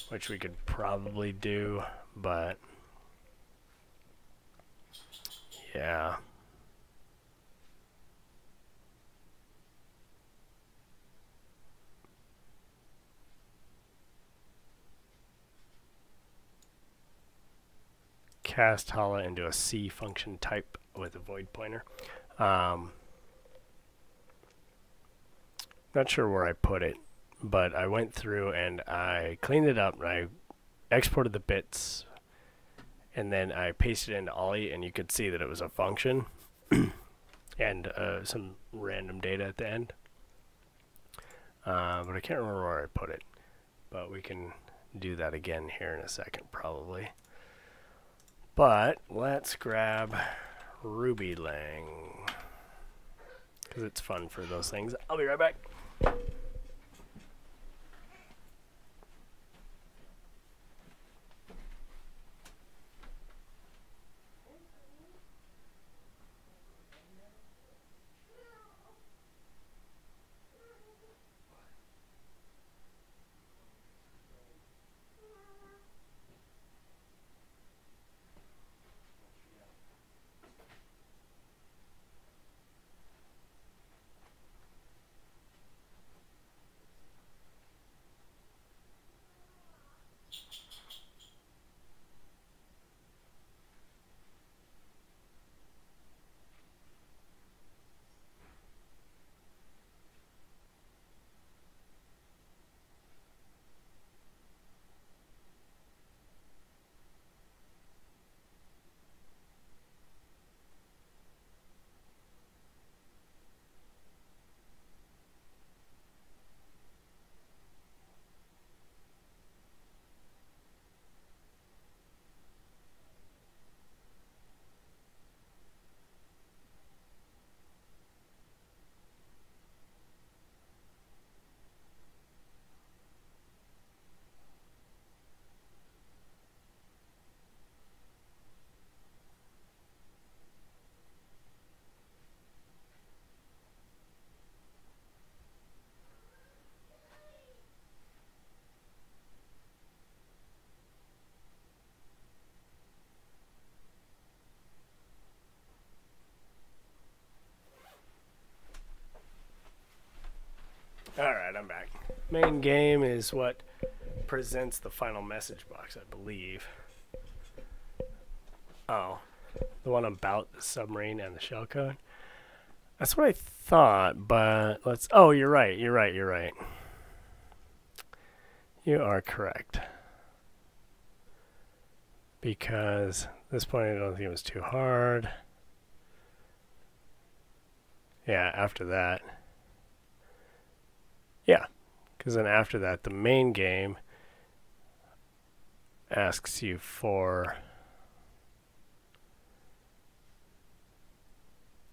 which we could probably do, but yeah. Cast holla into a C function type with a void pointer. Not sure where I put it, but I went through and I cleaned it up and I exported the bits, and then I pasted it into olly, and you could see that it was a function and some random data at the end. But I can't remember where I put it, but we can do that again here in a second probably. But let's grab RubyLang, because it's fun for those things. I'll be right back. Alright, I'm back. Main game is what presents the final message box, I believe. Oh, the one about the submarine and the shellcode? That's what I thought, but let's... Oh, you're right. You are correct. Because at this point I don't think it was too hard. Yeah, after that. Yeah, because then after that, the main game asks you for,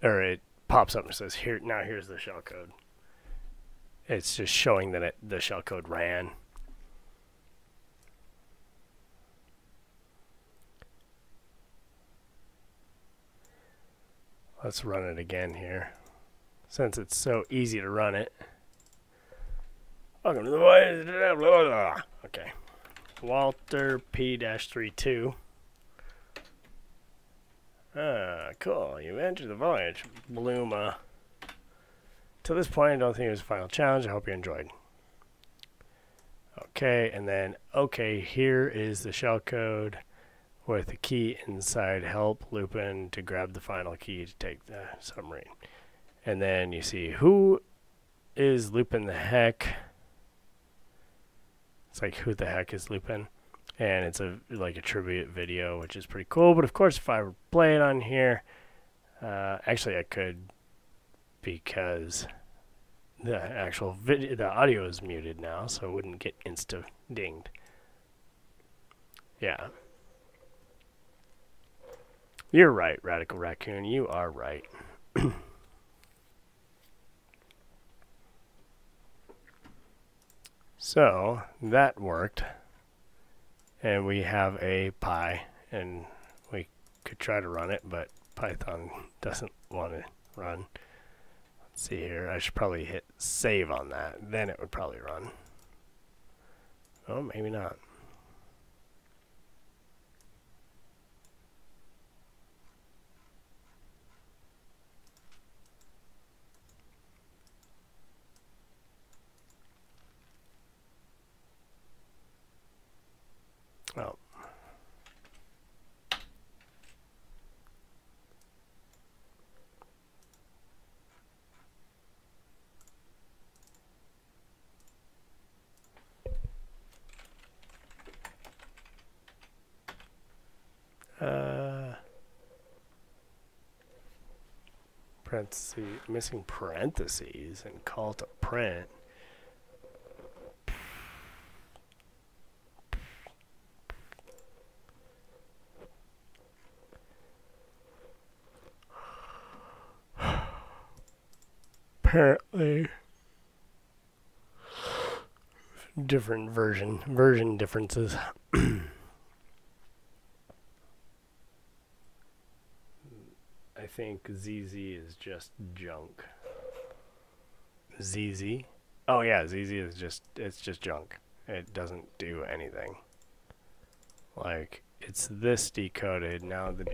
or it pops up and says, "Here, now here's the shellcode." It's just showing that the shellcode ran. Let's run it again here, since it's so easy to run it. Welcome to the voyage. Okay. Walter P-32. Cool. You entered the voyage, Bluma. To this point, I don't think it was a final challenge. I hope you enjoyed. Okay, and then, okay, here is the shell code with the key inside. Help Lupin to grab the final key to take the submarine. And then you see, who is Lupin the heck? It's like, who the heck is Lupin? And it's like a tribute video, which is pretty cool. But of course, if I were to play it on here, actually I could, because the actual video, the audio is muted now, so it wouldn't get insta dinged. Yeah. You're right, Radical Raccoon. You are right. So that worked, and we have a Pi, and we could try to run it, but Python doesn't want to run. Let's see here. I should probably hit save on that. Then it would probably run. Oh, maybe not. Oh. Parentheses, missing parentheses and call to print. Apparently different version differences. I think ZZ is just junk. ZZ? Oh yeah, ZZ is just, it's just junk. It doesn't do anything. Like, it's this decoded. Now the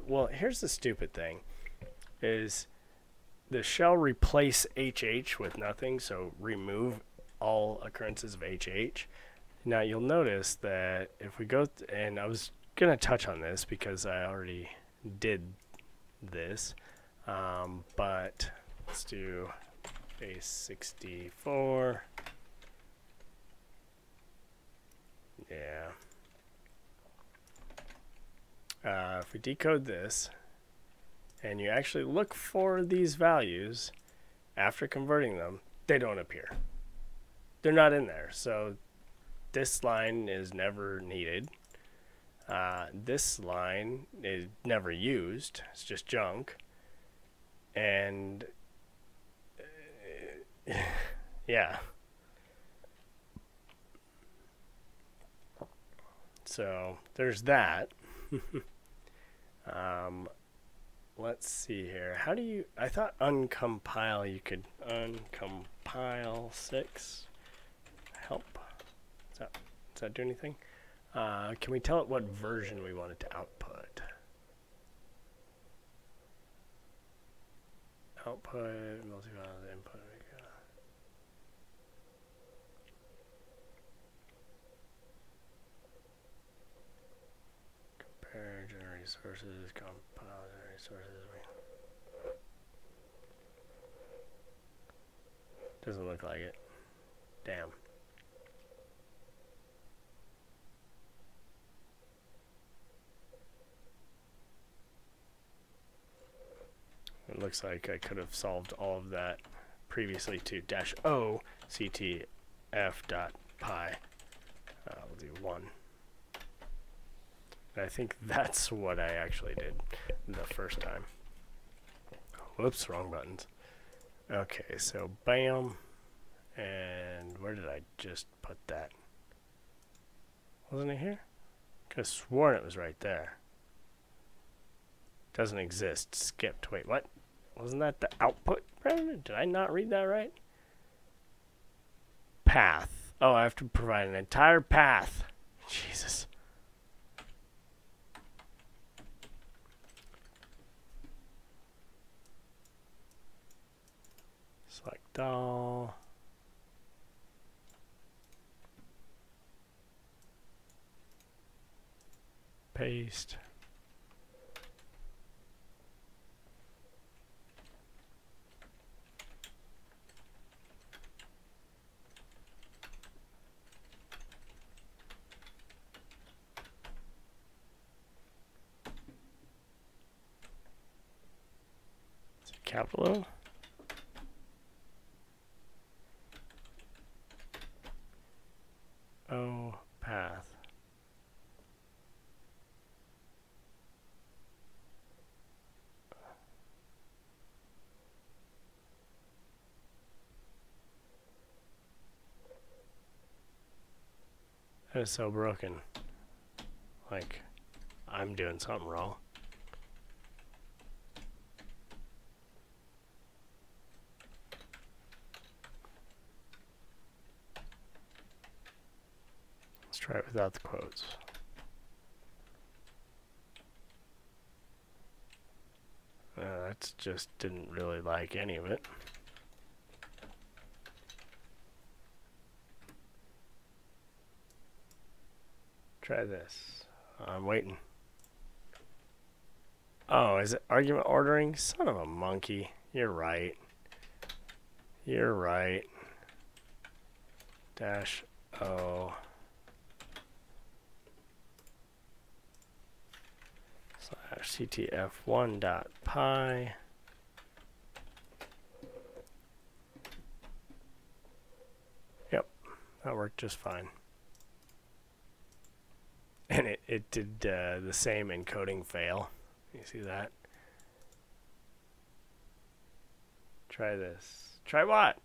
well, here's the stupid thing, is the shell replace HH with nothing, so remove all occurrences of HH. Now you'll notice that if we go, and I was gonna touch on this because I already did this, but let's do base 64. Yeah. If we decode this, and you actually look for these values after converting them, they don't appear. They're not in there. So this line is never needed. This line is never used. It's just junk. And yeah. So there's that. Let's see here. How do you, I thought uncompile, you could uncompile 6. Help. Does that do anything? Can we tell it what version we want it to output? Output, multi-file, input. Compare, generate sources, compile, generate sources. Doesn't look like it. Damn. It looks like I could have solved all of that previously to -o ctf.py. We'll do 1. I think that's what I actually did the first time. Whoops, wrong buttons. Okay, so bam. And where did I just put that? Wasn't it here? Could have sworn it was right there. Doesn't exist. Skipped. Wait, what? Wasn't that the output? Did I not read that right? Path. Oh, I have to provide an entire path. Jesus. Select all. Paste. Capital O. O path. That is so broken. Like, I'm doing something wrong. Let's try it without the quotes. That's just didn't really like any of it. Try this. I'm waiting. Oh, is it argument ordering? Son of a monkey. You're right. You're right. Dash O. Slash ctf1.py. Yep, that worked just fine. And it did the same encoding fail. You see that? Try this. Try what?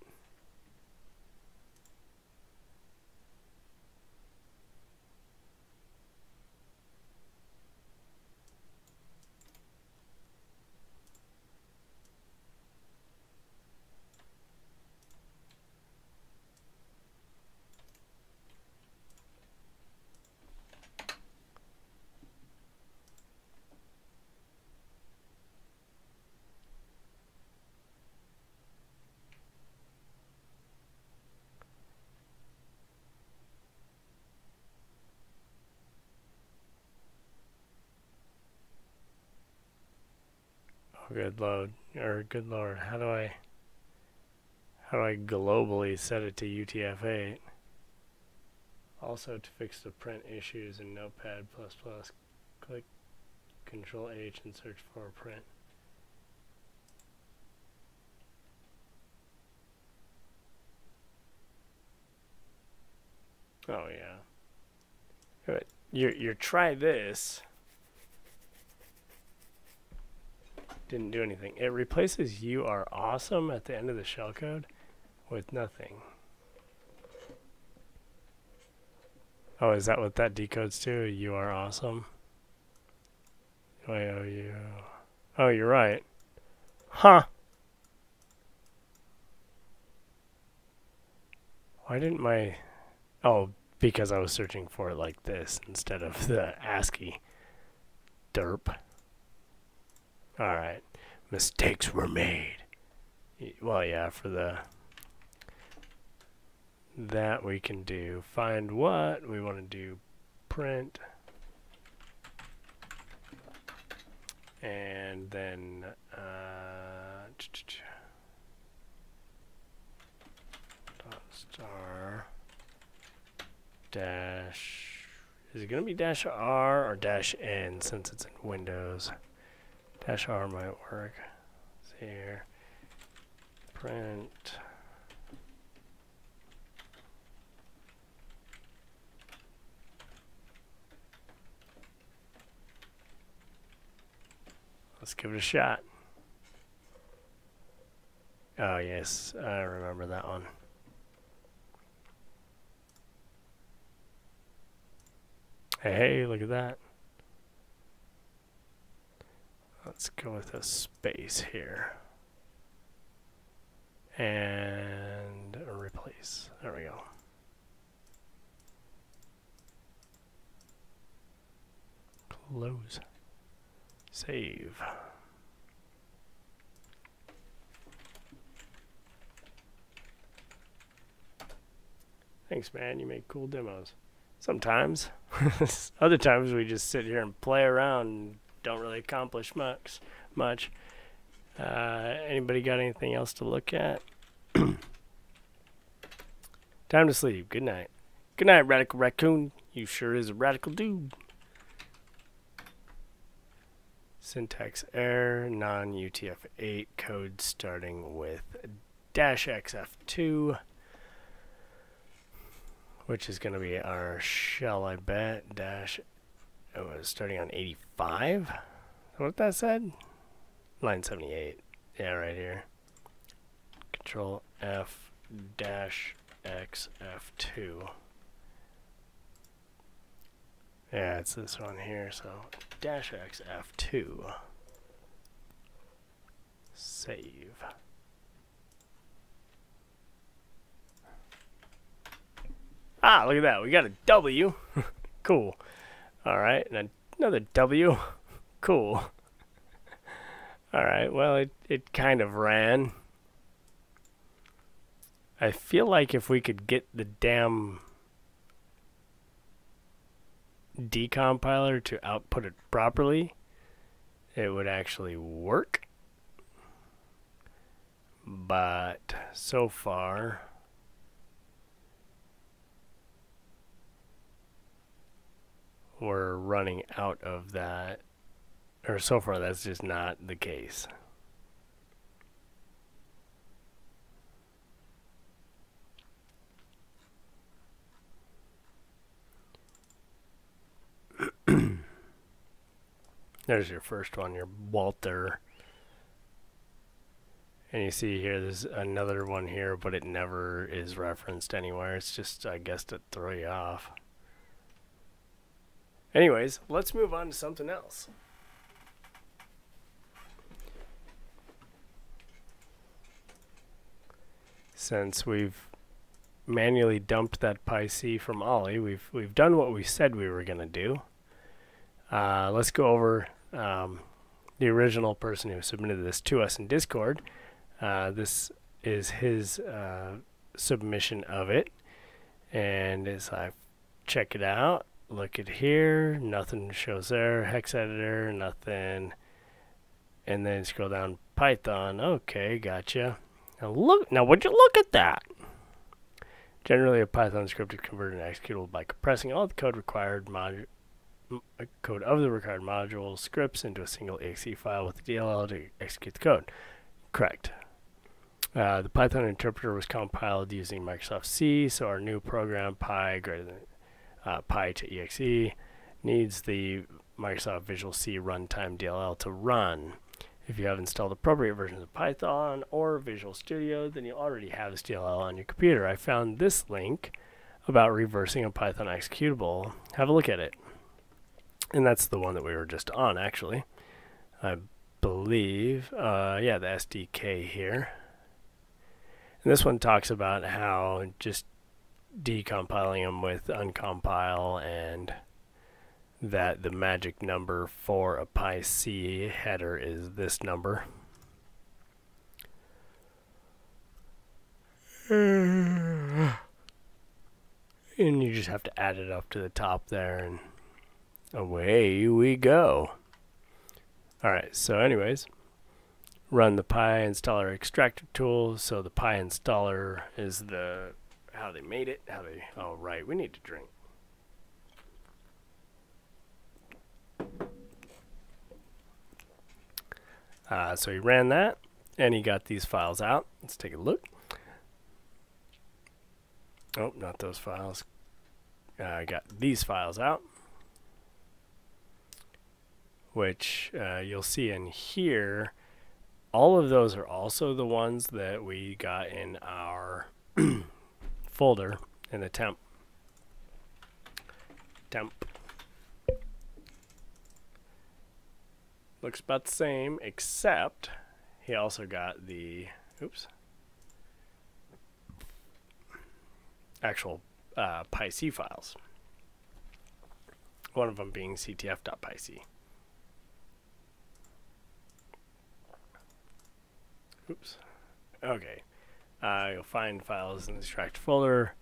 Good load, or good lord, how do I globally set it to UTF-8? Also, to fix the print issues in Notepad++, click Control H and search for print. Oh yeah. Good. You try this. Didn't do anything. It replaces "you are awesome" at the end of the shellcode with nothing. Oh, is that what that decodes to? You are awesome. Y-O-U. Oh, you're right. Huh. Why didn't my... Oh, because I was searching for it like this instead of the ASCII. Derp. Alright. Mistakes were made. Well, yeah, for the... That we can do. Find what? We want to do print. And then... star dash, is it going to be dash R or dash N since it's in Windows? Dash R might work. Let's see here. Print. Let's give it a shot. Oh yes, I remember that one. Hey, look at that. Let's go with a space here. And replace. There we go. Close. Save. Thanks, man. You make cool demos. Sometimes. Other times we just sit here and play around and don't really accomplish much. Anybody got anything else to look at? Time to sleep. Good night. Good night, Radical Raccoon. You sure is a radical dude. Syntax error, non-UTF-8 code starting with -XF2, which is going to be our shell, I bet. Starting on 85? Is that what that said? Line 78. Yeah, right here. Control F -XF2. Yeah, it's this one here, so -XF2. Save. Ah, look at that. We got a W. Cool. Alright, and another W. Cool. Alright, well, it kind of ran. I feel like if we could get the damn decompiler to output it properly, it would actually work. But so far, we're running out of that, or so far that's just not the case. There's your first one, your Walter. And you see here, there's another one here, but it never is referenced anywhere. It's just, I guess, to throw you off. Anyways, let's move on to something else. Since we've manually dumped that PyC from Olly, we've done what we said we were going to do. Let's go over the original person who submitted this to us in Discord. This is his submission of it, and as I check it out, look at here, nothing shows there. Hex editor, nothing, and then scroll down, Python. Okay, gotcha. Now look, would you look at that? Generally, a Python script is converted and executable by compressing all the code of the required module scripts into a single exe file with the DLL to execute the code. Correct. The Python interpreter was compiled using Microsoft C, so our new program, Py greater than Py to exe, needs the Microsoft Visual C runtime DLL to run. If you have installed appropriate versions of Python or Visual Studio, then you already have this DLL on your computer. I found this link about reversing a Python executable. Have a look at it. And that's the one that we were just on, actually. I believe, yeah, the SDK here. And this one talks about how just decompiling them with uncompile, and that the magic number for a PyC header is this number. And you just have to add it up to the top there, and away we go. Alright, so anyways, run the Py installer extractor tool. So the Py installer is the how they made it, oh right, we need to drink. So he ran that, and he got these files out. Let's take a look. Oh, not those files. I got these files out, which you'll see in here. All of those are also the ones that we got in our folder in the temp. Looks about the same, except he also got the, oops, actual PyC files. One of them being ctf.pyc. Oops. Okay. You'll find files in the extract folder.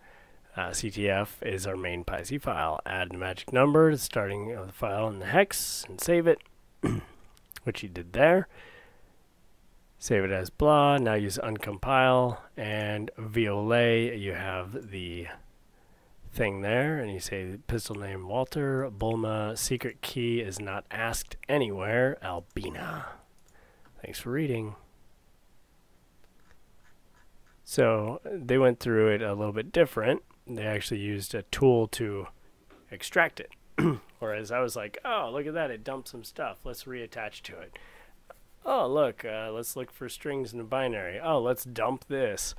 CTF is our main PyC file. Add the magic number to starting of the file in the hex and save it, which you did there. Save it as blah. Now use uncompile and olly. You have the thing there, and you say pistol name Walter Bulma. Secret key is not asked anywhere. Albina. Thanks for reading. So they went through it a little bit different. They actually used a tool to extract it. Whereas I was like, oh, look at that. It dumped some stuff. Let's reattach to it. Oh, look, let's look for strings in the binary. Oh, let's dump this.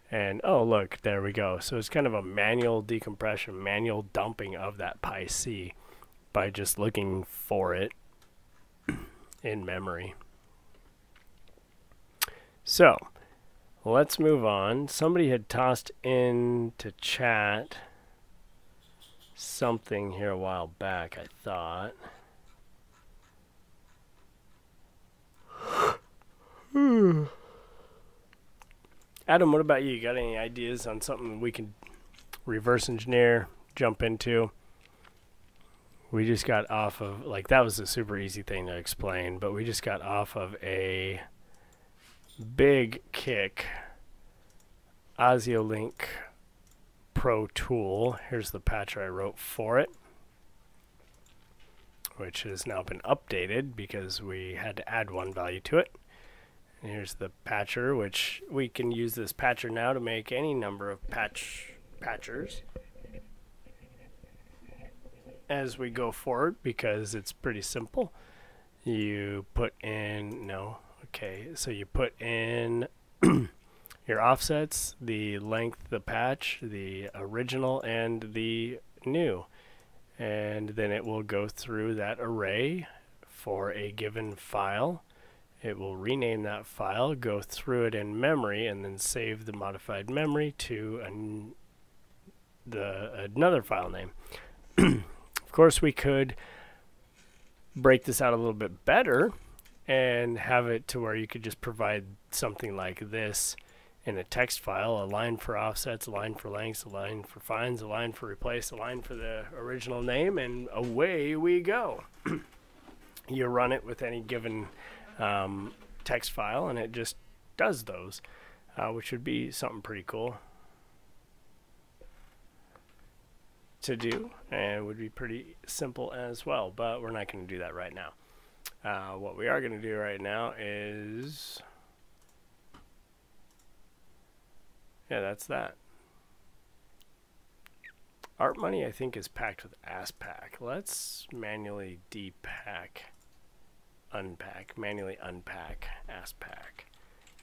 And, oh, look, there we go. So it's kind of a manual decompression, manual dumping of that PyC by just looking for it in memory. So let's move on. Somebody had tossed into chat something here a while back, I thought. Adam, what about you? You got any ideas on something we can reverse engineer, jump into? We just got off of, like, that was a super easy thing to explain, but we just got off of a big kick AsioLink Pro tool. Here's the patcher I wrote for it, which has now been updated because we had to add one value to it. And here's the patcher, which we can use this patcher now to make any number of patchers as we go forward, because it's pretty simple. You put in, so you put in your offsets, the length, the patch, the original, and the new. And then it will go through that array for a given file. It will rename that file, go through it in memory, and then save the modified memory to another file name. Of course, we could break this out a little bit better and have it to where you could just provide something like this in a text file: a line for offsets, a line for lengths, a line for finds, a line for replace, a line for the original name, and away we go. You run it with any given text file, and it just does those, which would be something pretty cool to do, and would be pretty simple as well, but we're not going to do that right now. What we are going to do right now is, that's that. Art money, I think, is packed with ASPack. Let's manually manually unpack ASPack.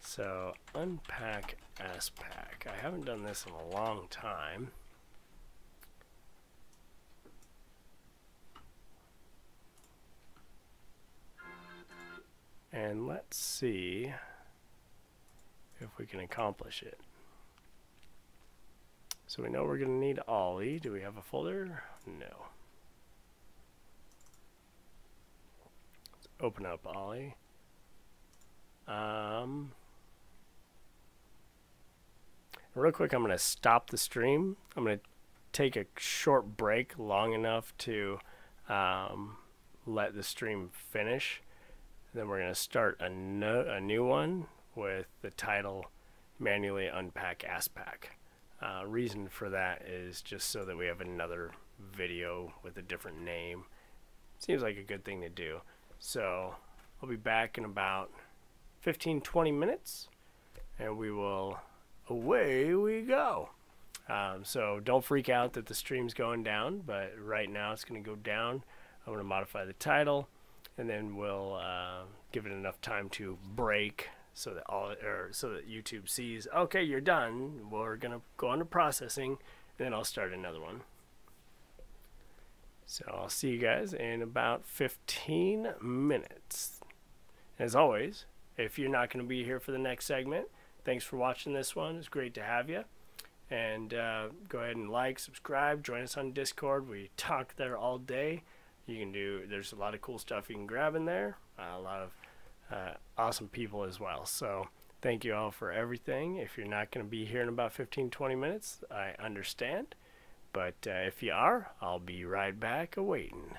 So unpack ASPack. I haven't done this in a long time. And let's see if we can accomplish it. So we know we're going to need olly. Do we have a folder? No. Let's open up olly. Real quick, I'm going to stop the stream. I'm going to take a short break long enough to let the stream finish. Then we're going to start a new one with the title Manually Unpack ASPack. Reason for that is just so that we have another video with a different name. Seems like a good thing to do. So I'll be back in about 15-20 minutes, and we will, away we go. So don't freak out that the stream's going down, but right now it's going to go down. I'm going to modify the title, and then we'll give it enough time to break so that YouTube sees, okay, you're done. We're gonna go on to processing, and then I'll start another one. So I'll see you guys in about 15 minutes. As always, if you're not going to be here for the next segment, thanks for watching this one. It's great to have you. And go ahead and like, subscribe, join us on Discord. We talk there all day. There's a lot of cool stuff you can grab in there. A lot of awesome people as well. So thank you all for everything. If you're not going to be here in about 15-20 minutes, I understand. But if you are, I'll be right back awaiting.